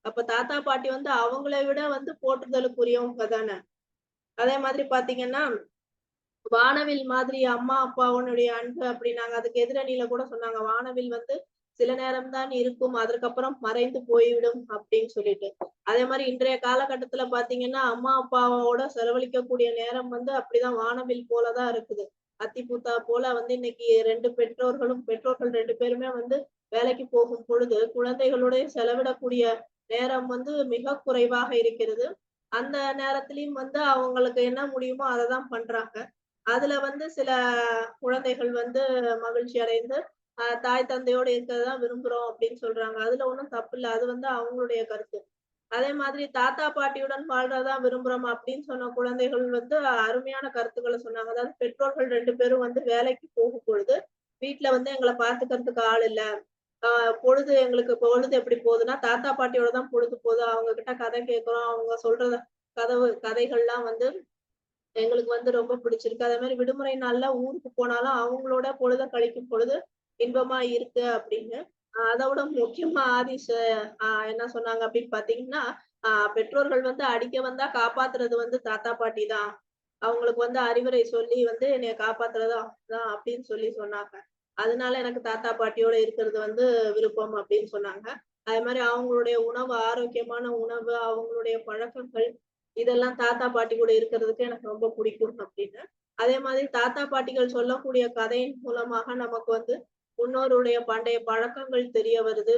அப்ப தாத்தா பாட்டி வந்து அவங்களை விட வந்து போற்றுதலுக்குரியவங்க தானே. அதே மாதிரி பாத்தீங்கன்னா வானவில் மாதிரி அம்மா அப்பாவுடைய அன்பு அப்படின்னாங்க. அதுக்கு எதிரணியில கூட சொன்னாங்க, வானவில் வந்து சில நேரம் தான் இருக்கும், அதற்கப்புறம் மறைந்து போய்விடும் அப்படின்னு சொல்லிட்டு. அதே மாதிரி இன்றைய காலகட்டத்துல பாத்தீங்கன்னா அம்மா அப்பாவோட செலவழிக்கக்கூடிய நேரம் வந்து அப்படிதான் வானவில் போலதான் இருக்குது. அத்திப்பூத்தா போல வந்து இன்னைக்கு பெற்றோர்கள் 2 பேருமே வந்து வேலைக்கு போகும் பொழுது குழந்தைகளுடைய செலவிடக்கூடிய நேரம் வந்து மிக குறைவாக இருக்கிறது. அந்த நேரத்திலயும் வந்து அவங்களுக்கு என்ன முடியுமோ அதை தான் பண்றாங்க. அதுல வந்து சில குழந்தைகள் வந்து மகிழ்ச்சி அடைந்து தாய் தந்தையோட இருக்கதான் விரும்புறோம் அப்படின்னு சொல்றாங்க. அதுல ஒண்ணும் தப்பு இல்ல. அது வந்து அவங்களுடைய கருத்து. அதே மாதிரி தாத்தா பாட்டியுடன் வாழ்றதான் விரும்புறோம் அப்படின்னு சொன்ன குழந்தைகள் வந்து அருமையான கருத்துக்களை சொன்னாங்க. அதாவது பெற்றோர்கள் 2 பேரும் வந்து வேலைக்கு போகும் பொழுது வீட்டுல வந்து எங்களை பாத்துக்கிறதுக்கு ஆள் இல்ல. எங்களுக்கு பொழுது எப்படி போகுதுன்னா தாத்தா பாட்டியோட தான் பொழுது போகுது. அவங்க கிட்ட கதை கேட்கிறோம். அவங்க சொல்ற கதைகள்லாம் வந்து எங்களுக்கு வந்து ரொம்ப பிடிச்சிருக்கு. அதே மாதிரி விடுமுறை நாள்ல ஊருக்கு போனாலும் அவங்களோட பொழுத கழிக்கும் பொழுது இன்பமா இருக்கு அப்படின்னு. அதை விட முக்கியமா என்ன சொன்னாங்க அப்படின்னு பாத்தீங்கன்னா, பெற்றோர்கள் வந்து அடிக்க வந்தா காப்பாத்துறது வந்து தாத்தா பாட்டி தான். அவங்களுக்கு வந்து அறிவுரை சொல்லி வந்து என்னைய காப்பாத்துறதா தான் அப்படின்னு சொன்னாங்க. அதனால எனக்கு தாத்தா பாட்டியோட இருக்கிறது வந்து விருப்பம் அப்படின்னு சொன்னாங்க. அதே மாதிரி அவங்களுடைய உணவு, ஆரோக்கியமான உணவு, அவங்களுடைய பழக்கங்கள் இதெல்லாம் தாத்தா பாட்டி கூட இருக்கிறதுக்கு எனக்கு ரொம்ப பிடிக்கும் அப்படின்னு. அதே மாதிரி தாத்தா பாட்டிகள் சொல்லக்கூடிய கதையின் மூலமாக நமக்கு வந்து முன்னோருடைய பண்டைய பழக்கங்கள் தெரிய வருது.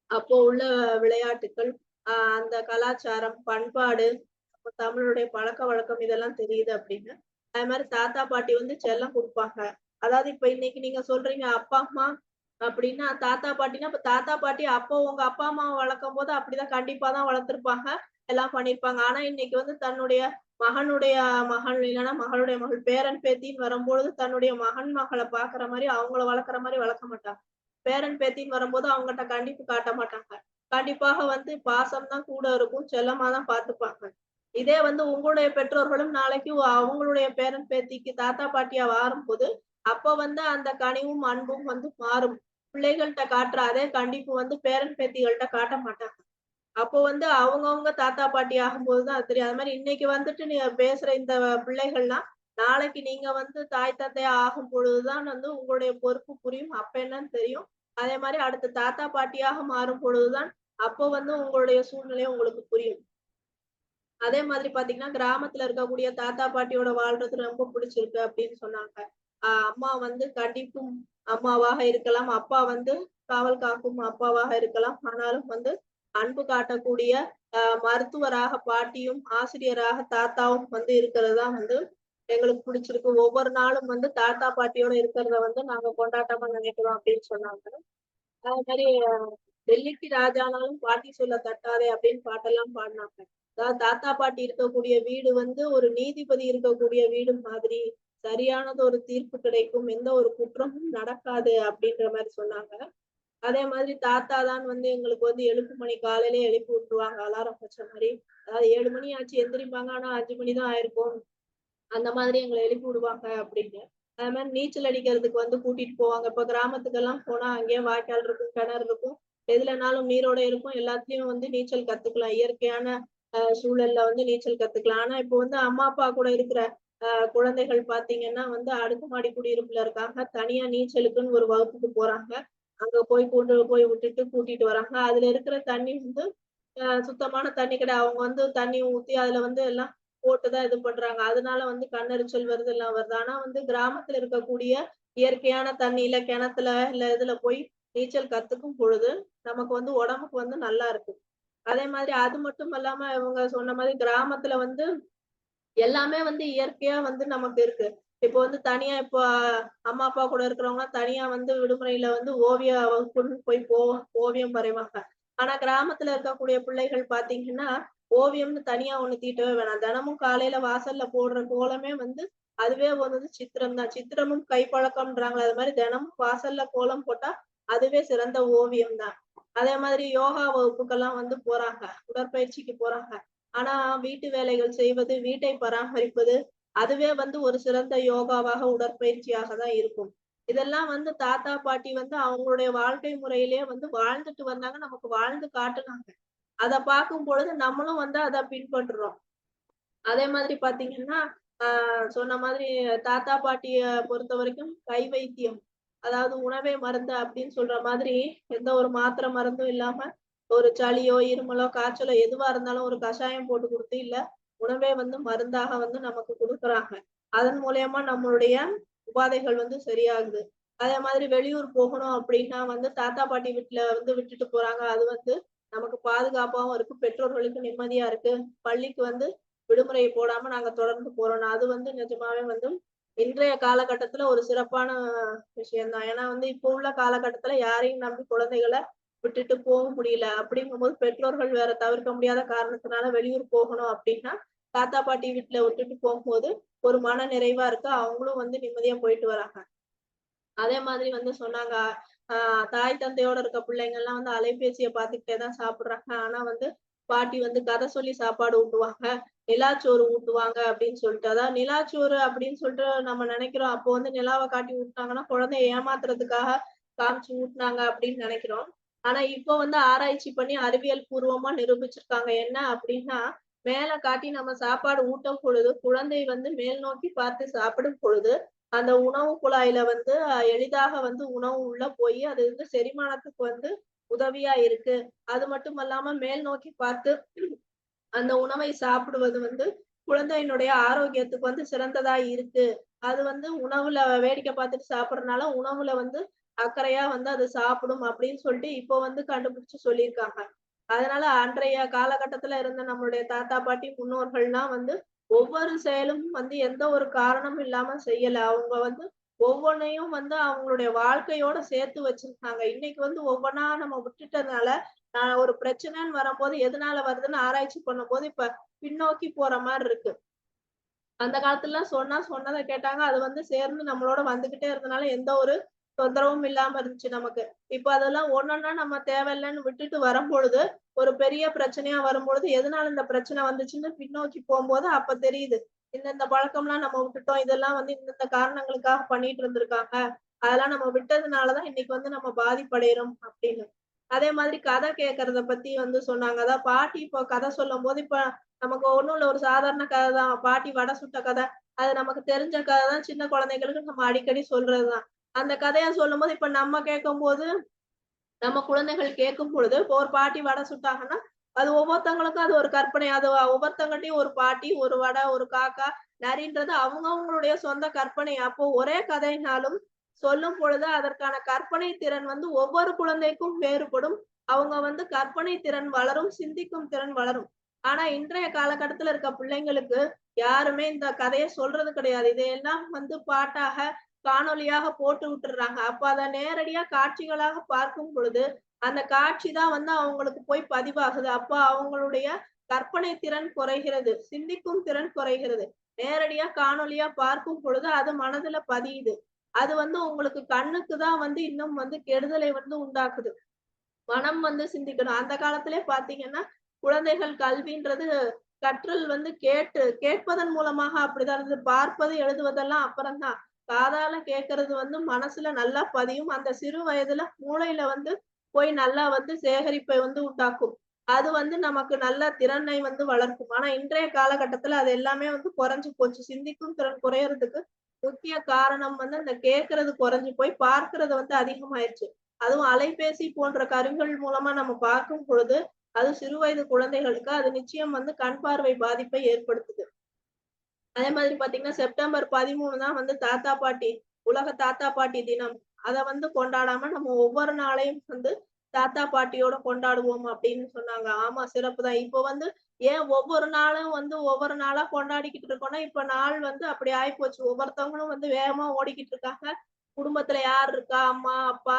அப்போ உள்ள விளையாட்டுக்கள், அந்த கலாச்சாரம், பண்பாடு, தமிழுடைய பழக்க வழக்கம் இதெல்லாம் தெரியுது அப்படின்னு. அதே மாதிரி தாத்தா பாட்டி வந்து செல்லம் கொடுப்பாங்க. அதாவது இப்ப இன்னைக்கு நீங்க சொல்றீங்க அப்பா அம்மா அப்படின்னா, தாத்தா பாட்டினா இப்ப தாத்தா பாட்டி அப்போ உங்க அப்பா அம்மாவை வளர்க்கும் போது அப்படிதான் கண்டிப்பா தான் வளர்த்திருப்பாங்க, எல்லாம் பண்ணிருப்பாங்க. ஆனா இன்னைக்கு வந்து தன்னுடைய மகனுடைய மகள் இல்லைன்னா மகளுடைய மகள் பேரன் பேத்தின்னு வரும்பொழுது தன்னுடைய மகன் மகளை பாக்குற மாதிரி அவங்கள வளர்க்குற மாதிரி வளர்க்க மாட்டாங்க. பேரன் பேத்தின்னு வரும்போது அவங்ககிட்ட கண்டிப்பு காட்ட மாட்டாங்க. கண்டிப்பாக வந்து பாசம் தான் கூட இருக்கும், செல்லமா தான் பார்த்துப்பாங்க. இதே வந்து உங்களுடைய பெற்றோர்களும் நாளைக்கு அவங்களுடைய பேரன் பேத்திக்கு தாத்தா பாட்டியா மாறும்போது அப்ப வந்து அந்த கனிவும் அன்பும் வந்து மாறும். பிள்ளைகள்கிட்ட காட்டுற அதே கண்டிப்பு வந்து பேரன் பேத்திகள்கிட்ட காட்ட மாட்டாங்க. அப்போ வந்து அவங்கவங்க தாத்தா பாட்டி ஆகும்போதுதான் அது தெரியும். அது மாதிரி இன்னைக்கு வந்துட்டு நீங்க பேசுற இந்த பிள்ளைகள்லாம் நாளைக்கு நீங்க வந்து தாய் தந்தையா ஆகும் பொழுதுதான் வந்து உங்களுடைய பொறுப்பு புரியும். அப்ப என்னன்னு தெரியும். அதே மாதிரி அடுத்த தாத்தா பாட்டியாக மாறும் பொழுதுதான் அப்போ வந்து உங்களுடைய சூழ்நிலை உங்களுக்கு புரியும். அதே மாதிரி பாத்தீங்கன்னா கிராமத்துல இருக்கக்கூடிய தாத்தா பாட்டியோட வாழ்றது ரொம்ப பிடிச்சிருக்கு அப்படின்னு சொன்னாங்க. அம்மா வந்து கண்டிப்பும் அம்மாவாக இருக்கலாம், அப்பா வந்து காவல் காக்கும் அப்பாவாக இருக்கலாம். ஆனாலும் வந்து அன்பு காட்டக்கூடிய மருத்துவராக பாட்டியும், ஆசிரியராக தாத்தாவும் வந்து இருக்கிறது தான் வந்து எங்களுக்கு பிடிச்சிருக்கு. ஒவ்வொரு நாளும் வந்து தாத்தா பாட்டியோட இருக்கிறத வந்து நாங்க கொண்டாட்டமா நினைக்கிறோம் அப்படின்னு சொன்னாங்க. அதே மாதிரி டெல்லிக்கு ராஜானாலும் பாட்டி சொல்ல தட்டாதே அப்படின்னு பாட்டெல்லாம் பாடினாங்க. அதாவது தாத்தா பாட்டி இருக்கக்கூடிய வீடு வந்து ஒரு நீதிபதி இருக்கக்கூடிய வீடு மாதிரி, சரியானது ஒரு தீர்ப்பு கிடைக்கும், எந்த ஒரு குற்றமும் நடக்காது அப்படின்ற மாதிரி சொன்னாங்க. அதே மாதிரி தாத்தா தான் வந்து எங்களுக்கு வந்து எழுப்பு மணி காலையிலே எழுப்பி விட்டுருவாங்க, அலாரம் வச்ச மாதிரி. அதாவது 7 மணி ஆச்சு எந்திரிப்பாங்க, ஆனா 5 மணிதான் ஆயிருக்கும். அந்த மாதிரி எங்களை எழுப்பி விடுவாங்க அப்படின்னு. அது மாதிரி நீச்சல் அடிக்கிறதுக்கு வந்து கூட்டிட்டு போவாங்க. இப்ப கிராமத்துக்கெல்லாம் போனா அங்கேயே வாய்க்கால் இருக்கும், கிணறு இருக்கும், எதுலனாலும் நீரோட இருக்கும், எல்லாத்துலயும் வந்து நீச்சல் கத்துக்கலாம். இயற்கையான சூழல்ல வந்து நீச்சல் கத்துக்கலாம். ஆனா இப்போ வந்து அம்மா அப்பா கூட இருக்கிற குழந்தைகள் பாத்தீங்கன்னா வந்து அடுக்குமாடி குடியிருப்புல இருக்காங்க, தனியா நீச்சலுக்குன்னு ஒரு வகுப்புக்கு போறாங்க. அங்க போய் கொண்டு போய் விட்டுட்டு கூட்டிட்டு வராங்க. அதுல இருக்கிற தண்ணி வந்து சுத்தமான தண்ணி கிடையாது. அவங்க வந்து தண்ணி ஊத்தி அதுல வந்து எல்லாம் போட்டுதான் இது பண்றாங்க. அதனால வந்து கண்ணெரிச்சல் வருது, எல்லாம் வருது. ஆனா வந்து கிராமத்துல இருக்கக்கூடிய இயற்கையான தண்ணியில கிணத்துல இல்ல இதுல போய் நீச்சல் கத்துக்கும் பொழுது நமக்கு வந்து உடம்புக்கு வந்து நல்லா இருக்கு. அதே மாதிரி அது மட்டும் இல்லாம இவங்க சொன்ன மாதிரி கிராமத்துல வந்து எல்லாமே வந்து இயற்கையா வந்து நமக்கு இருக்கு. இப்போ வந்து தனியா இப்போ அம்மா அப்பா கூட இருக்கிறவங்க தனியா வந்து விடுமுறையில வந்து ஓவிய வகுப்புன்னு போய் ஓவியம் வரைவாங்க. ஆனா கிராமத்துல இருக்கக்கூடிய பிள்ளைகள் பாத்தீங்கன்னா ஓவியம்னு தனியா ஒண்ணு தீட்டவே வேணாம். தினமும் காலையில வாசல்ல போடுற கோலமே வந்து அதுவே வந்து சித்திரம் தான். சித்திரமும் கைப்பழக்கம்ன்றாங்க. அது மாதிரி தினமும் வாசல்ல கோலம் போட்டா அதுவே சிறந்த ஓவியம் தான். அதே மாதிரி யோகா வகுப்புக்கெல்லாம் வந்து போறாங்க, உடற்பயிற்சிக்கு போறாங்க. ஆனா வீட்டு வேலைகள் செய்வது, வீட்டை பராமரிப்பது அதுவே வந்து ஒரு சிறந்த யோகாவாக உடற்பயிற்சியாக தான் இருக்கும். இதெல்லாம் வந்து தாத்தா பாட்டி வந்து அவங்களுடைய வாழ்க்கை முறையிலேயே வந்து வாழ்ந்துட்டு வந்தாங்க, நமக்கு வாழ்ந்து காட்டுனாங்க. அத பார்க்கும் பொழுது நம்மளும் வந்து அத பின்பற்றுறோம். அதே மாதிரி பாத்தீங்கன்னா சொன்ன மாதிரி தாத்தா பாட்டிய பொறுத்த வரைக்கும் கை வைத்தியம், அதாவது உணவே மருந்து அப்படின்னு சொல்ற மாதிரி எந்த ஒரு மாத்திரை மருந்தும் இல்லாம ஒரு சளியோ இருமலோ காய்ச்சலோ எதுவா இருந்தாலும் ஒரு கஷாயம் போட்டு கொடுத்து இல்ல உணவே வந்து மருந்தாக வந்து நமக்கு கொடுக்குறாங்க. அதன் மூலியமா நம்மளுடைய உபாதைகள் வந்து சரியாகுது. அதே மாதிரி வெளியூர் போகணும் அப்படின்னா வந்து தாத்தா பாட்டி வீட்டுல வந்து விட்டுட்டு போறாங்க. அது வந்து நமக்கு பாதுகாப்பாவும் இருக்கு, பெற்றோர்களுக்கு நிம்மதியா இருக்கு. பள்ளிக்கு வந்து விடுமுறை போடாம நாங்க தொடர்ந்து போறோம். அது வந்து நிஜமாவே வந்து இன்றைய காலகட்டத்துல ஒரு சிறப்பான விஷயம்தான். ஏன்னா வந்து இப்போ உள்ள காலகட்டத்துல யாரையும் நம்பி குழந்தைகளை விட்டுட்டு போக முடியல. அப்படிங்கும்போது பெற்றோர்கள் வேற தவிர்க்க முடியாத காரணத்தினால வெளியூர் போகணும் அப்படின்னா தாத்தா பாட்டி வீட்டுல விட்டுட்டு போகும்போது ஒரு மன நிறைவா இருக்கு. அவங்களும் வந்து நிம்மதியா போயிட்டு வராங்க. அதே மாதிரி வந்து சொன்னாங்க, தாய் தந்தையோட இருக்க பிள்ளைங்க எல்லாம் வந்து அலைபேசியை பார்த்துக்கிட்டே தான் சாப்பிடுறாங்க. ஆனா வந்து பாட்டி வந்து கதை சொல்லி சாப்பாடு ஊட்டுவாங்க, நிலாச்சோறு ஊட்டுவாங்க அப்படின்னு சொல்லிட்டு. அதாவது நிலாச்சோறு அப்படின்னு சொல்லிட்டு நம்ம நினைக்கிறோம். அப்போ வந்து நிலாவை காட்டி ஊட்டினாங்கன்னா குழந்தைய ஏமாத்துறதுக்காக காமிச்சு ஊட்டினாங்க அப்படின்னு நினைக்கிறோம். ஆனா இப்போ வந்து ஆராய்ச்சி பண்ணி அறிவியல் பூர்வமா நிரூபிச்சிருக்காங்க. என்ன அப்படின்னா மேல காட்டி நம்ம சாப்பாடு ஊட்டும் பொழுது குழந்தை வந்து மேல் நோக்கி பார்த்து சாப்பிடும் பொழுது அந்த உணவு குழாயில வந்து எளிதாக வந்து உணவு உள்ள போய் அது வந்து செரிமானத்துக்கு வந்து உதவியா இருக்கு. அது மட்டும் இல்லாம மேல் நோக்கி பார்த்து அந்த உணவை சாப்பிடுவது வந்து குழந்தையினுடைய ஆரோக்கியத்துக்கு வந்து சிறந்ததா இருக்கு. அது வந்து உணவுல வேடிக்கை பார்த்துட்டு சாப்பிடறதுனால உணவுல வந்து அக்கறையா வந்து அது சாப்பிடும் அப்படின்னு சொல்லிட்டு இப்போ வந்து கண்டுபிடிச்சு சொல்லியிருக்காங்க. அதனால அன்றைய காலகட்டத்துல இருந்த நம்மளுடைய தாத்தா பாட்டி முன்னோர்கள்லாம் வந்து ஒவ்வொரு செயலும் வந்து எந்த ஒரு காரணமும் இல்லாம செய்யல. அவங்க வந்து ஒவ்வொன்னையும் வந்து அவங்களுடைய வாழ்க்கையோட சேர்த்து வச்சிருக்காங்க. இன்னைக்கு வந்து ஒவ்வொன்னா நம்ம விட்டுட்டதுனால ஒரு பிரச்சனைன்னு வரும்போது எதனால வருதுன்னு ஆராய்ச்சி பண்ணும்போது இப்ப பின்னோக்கி போற மாதிரி இருக்கு. அந்த காலத்துலலாம் சொன்னா சொன்னதை கேட்டாங்க. அது வந்து சேர்ந்து நம்மளோட வந்துகிட்டே இருந்தனால எந்த ஒரு தொந்தரவும் இல்லாம இருந்துச்சு நமக்கு. இப்ப அதெல்லாம் ஒண்ணொன்னா நம்ம தேவையில்லன்னு விட்டுட்டு வரும்பொழுது, ஒரு பெரிய பிரச்சனையா வரும்பொழுது, எதனால இந்த பிரச்சனை வந்துச்சுன்னு பின்னோக்கி போம்போது அப்ப தெரியுது. இந்த பழக்கம்லாம் நம்ம விட்டுட்டோம். இதெல்லாம் வந்து இந்த காரணங்களுக்காக பண்ணிட்டு இருந்திருக்காங்க. அதெல்லாம் நம்ம விட்டதுனாலதான் இன்னைக்கு வந்து நம்ம பாதிப்படைகிறோம் அப்படின்னு. அதே மாதிரி கதை கேட்கறத பத்தி வந்து சொன்னாங்க. அதான் பாட்டி இப்போ கதை சொல்லும்போது, இப்ப நமக்கு ஒண்ணும் இல்ல ஒரு சாதாரண கதை தான். பாட்டி வடை சுட்ட கதை. அது நமக்கு தெரிஞ்ச கதை தான். சின்ன குழந்தைகளுக்கு நம்ம அடிக்கடி சொல்றதுதான். அந்த கதைய சொல்லும்போது இப்ப நம்ம கேட்கும்போது, நம்ம குழந்தைகள் கேட்கும் பொழுது, இப்போ ஒரு பாட்டி வடை சுட்டாங்கன்னா, அது ஒவ்வொருத்தவங்களுக்கும் அது ஒரு கற்பனை. அது ஒவ்வொருத்தவங்கட்டயும் ஒரு பாட்டி, ஒரு வடை, ஒரு காக்கா, நரின்றது அவங்கவங்களுடைய சொந்த கற்பனை. அப்போ ஒரே கதைனாலும் சொல்லும் பொழுது அதற்கான கற்பனை திறன் வந்து ஒவ்வொரு குழந்தைக்கும் வேறுபடும். அவங்க வந்து கற்பனை திறன் வளரும், சிந்திக்கும் திறன் வளரும். ஆனா இன்றைய காலகட்டத்துல இருக்க பிள்ளைங்களுக்கு யாருமே இந்த கதைய சொல்றது கிடையாது. இதையெல்லாம் வந்து பாட்டாக காணொளியாக போட்டு விட்டுறாங்க. அப்ப அத நேரடியா காட்சிகளாக பார்க்கும் பொழுது, அந்த காட்சி தான் வந்து அவங்களுக்கு போய் பதிவாகுது. அப்ப அவங்களுடைய கற்பனை திறன் குறைகிறது. சிந்திக்கும் திறன் குறைகிறது. நேரடியா காணொளியா பார்க்கும் பொழுது அது மனதுல பதியுது. அது வந்து உங்களுக்கு கண்ணுக்கு தான் வந்து இன்னும் வந்து கெடுதலை வந்து உண்டாக்குது. மனம் வந்து சிந்திக்கணும். அந்த காலத்திலே பார்த்தீங்கன்னா, குழந்தைகள் கல்வின்றது கற்றல் வந்து கேட்பதன் மூலமாக அப்படிதான் இருந்தது. பார்ப்பது, எழுதுவதெல்லாம் அப்புறம் தான். காதால கேட்கறது வந்து மனசுல நல்லா பதியும். அந்த சிறு வயதுல மூளையில வந்து போய் நல்லா வந்து சேகரிப்பை வந்து உண்டாக்கும். அது வந்து நமக்கு நல்ல திறனை வந்து வளர்க்கும். ஆனா இன்றைய காலகட்டத்துல அது எல்லாமே வந்து குறைஞ்சு போச்சு. சிந்திக்கும் திறன் குறையறதுக்கு முக்கிய காரணம் வந்து அந்த கேட்கறது குறைஞ்சு போய் பார்க்கிறது வந்து அதிகமாயிருச்சு. அதுவும் அலைபேசி போன்ற கருவிகள் மூலமா நம்ம பார்க்கும் பொழுது, அது சிறுவயது குழந்தைகளுக்கு அது நிச்சயம் வந்து கண் பார்வை பாதிப்பை ஏற்படுத்துது. அதே மாதிரி பாத்தீங்கன்னா, செப்டம்பர் 13 தான் வந்து தாத்தா பாட்டி உலக தாத்தா பாட்டி தினம். அத வந்து கொண்டாடாம நம்ம ஒவ்வொரு நாளையும் வந்து தாத்தா பாட்டியோட கொண்டாடுவோம் அப்படின்னு சொன்னாங்க. ஆமா சிறப்பு தான். இப்போ வந்து ஏன் ஒவ்வொரு நாளும் வந்து ஒவ்வொரு நாளா கொண்டாடிக்கிட்டு இருக்கோம்னா, இப்ப நாள் வந்து அப்படி ஆயிப்போச்சு. ஒவ்வொருத்தவங்களும் வந்து வேகமா ஓடிக்கிட்டு இருக்காங்க. குடும்பத்துல யார் இருக்கா? அம்மா, அப்பா,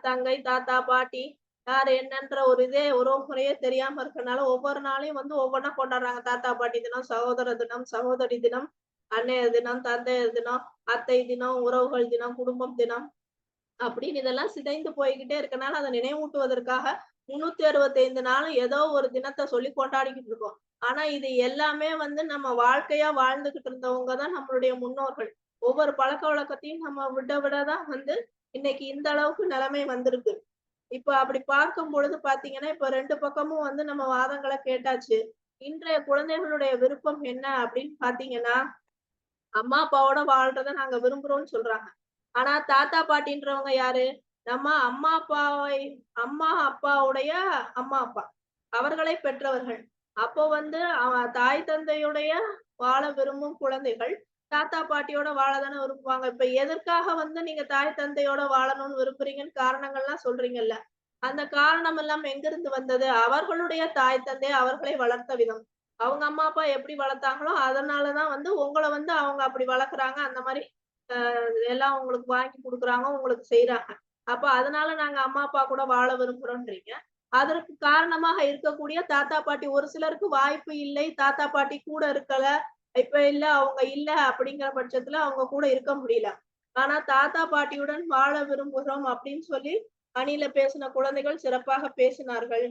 தங்கை, தாத்தா, பாட்டி யாரு என்னன்ற ஒரு உறவு முறையே தெரியாம இருக்கறனால ஒவ்வொரு நாளையும் வந்து ஒவ்வொன்னா கொண்டாடுறாங்க. தாத்தா பாட்டி தினம், சகோதர தினம், சகோதரி தினம், அன்னையர் தினம், தந்தையர் தினம், அத்தை தினம், உறவுகள் தினம், குடும்பம் தினம் அப்படின்னு இதெல்லாம் சிதைந்து போய்க்கிட்டே இருக்கனால அதை நினைவூட்டுவதற்காக 365 நாளும் ஏதோ ஒரு தினத்தை சொல்லி கொண்டாடிக்கிட்டு இருக்கோம். ஆனா இது எல்லாமே வந்து நம்ம வாழ்க்கையா வாழ்ந்துகிட்டு இருந்தவங்க தான் நம்மளுடைய முன்னோர்கள். ஒவ்வொரு பழக்க வழக்கத்தையும் நம்ம விடதான் வந்து இன்னைக்கு இந்த அளவுக்கு நிலைமை வந்திருக்கு. இப்ப அப்படி பார்க்கும் பொழுது பாத்தீங்கன்னா, இப்ப 2 பக்கமும் வந்து நம்ம வாதங்கள கேட்டாச்சு. இன்றைய குழந்தைகளுடைய விருப்பம் என்ன அப்படின்னு பாத்தீங்கன்னா, அம்மா, அப்பாவோட வாழ்றத நாங்க விரும்புறோம்னு சொல்றாங்க. ஆனா தாத்தா, பாட்டின்றவங்க யாரு? நம்ம அம்மா, அப்பாவுடைய அம்மா, அப்பா. அவர்களை பெற்றவர்கள். அப்போ வந்து தாய் தந்தையுடைய வாழ விரும்பும் குழந்தைகள், தாத்தா, பாட்டியோட வாழ தானே விரும்புவாங்க. இப்ப எதற்காக வந்து நீங்க தாய் தந்தையோட வாழணும்னு விரும்புறீங்கன்னு காரணங்கள்லாம் சொல்றீங்கல்ல. அந்த காரணம் எல்லாம் எங்கிருந்து வந்தது? அவர்களுடைய தாய் தந்தை அவர்களை வளர்த்த விதம். அவங்க அம்மா, அப்பா எப்படி வளர்த்தாங்களோ, அதனாலதான் வந்து உங்கள வந்து அவங்க அப்படி வளர்க்குறாங்க. அந்த மாரி எல்லாம் உங்களுக்கு வாங்கி குடுக்குறாங்க, உங்களுக்கு செய்றாங்க. அப்ப அதனால நாங்க அம்மா, அப்பா கூட வாழ விரும்புறோம்ன்றீங்க. அதற்கு காரணமாக இருக்கக்கூடிய தாத்தா, பாட்டி ஒரு சிலருக்கு வாய்ப்பு இல்லை. தாத்தா, பாட்டி கூட இருக்கல. இப்ப இல்ல, அவங்க இல்ல அப்படிங்கிற பட்சத்துல அவங்க கூட இருக்க முடியல. ஆனா தாத்தா, பாட்டியுடன் வாழ விரும்புகிறோம் அப்படின்னு சொல்லி அணியில பேசின குழந்தைகள் சிறப்பாக பேசினார்கள்.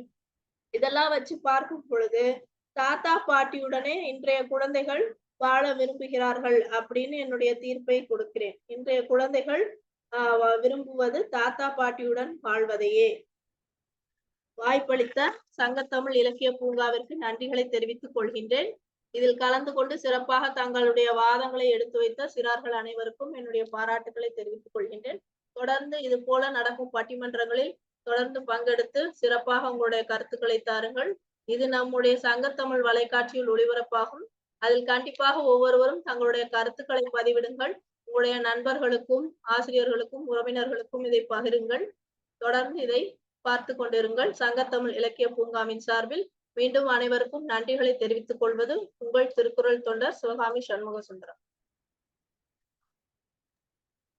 இதெல்லாம் வச்சு பார்க்கும் பொழுது, தாத்தா, பாட்டியுடனே இன்றைய குழந்தைகள் வாழ விரும்புகிறார்கள் அப்படின்னு என்னுடைய தீர்ப்பை கொடுக்கிறேன். இன்றைய குழந்தைகள் விரும்புவது தாத்தா, பாட்டியுடன் வாழ்வதையே. வாய்ப்பளித்த சங்கத்தமிழ் இலக்கிய பூங்காவிற்கு நன்றிகளை தெரிவித்துக் கொள்கின்றேன். இதில் கலந்து கொண்டு சிறப்பாக தங்களுடைய வாதங்களை எடுத்து வைத்த சிறார்கள் அனைவருக்கும் என்னுடைய பாராட்டுகளை தெரிவித்துக் கொள்கின்றேன். தொடர்ந்து இது போல நடக்கும் பட்டிமன்றங்களில் தொடர்ந்து பங்கெடுத்து சிறப்பாக உங்களுடைய கருத்துக்களை தாருங்கள். இது நம்முடைய சங்கத்தமிழ் வலைக்காட்சியில் ஒளிபரப்பாகும் அதில் கண்டிப்பாக ஒவ்வொருவரும் தங்களுடைய கருத்துக்களை பதிவிடுங்கள். உங்களுடைய நண்பர்களுக்கும் ஆசிரியர்களுக்கும் உறவினர்களுக்கும் இதை பகிருங்கள். தொடர்ந்து இதை பார்த்து கொண்டிருங்கள். சங்கத்தமிழ் இலக்கிய பூங்காவின் சார்பில் மீண்டும் அனைவருக்கும் நன்றிகளை தெரிவித்துக் கொள்வது உங்கள் திருக்குறள் தொண்டர் சிவகாமி சண்முக சுந்தரம்.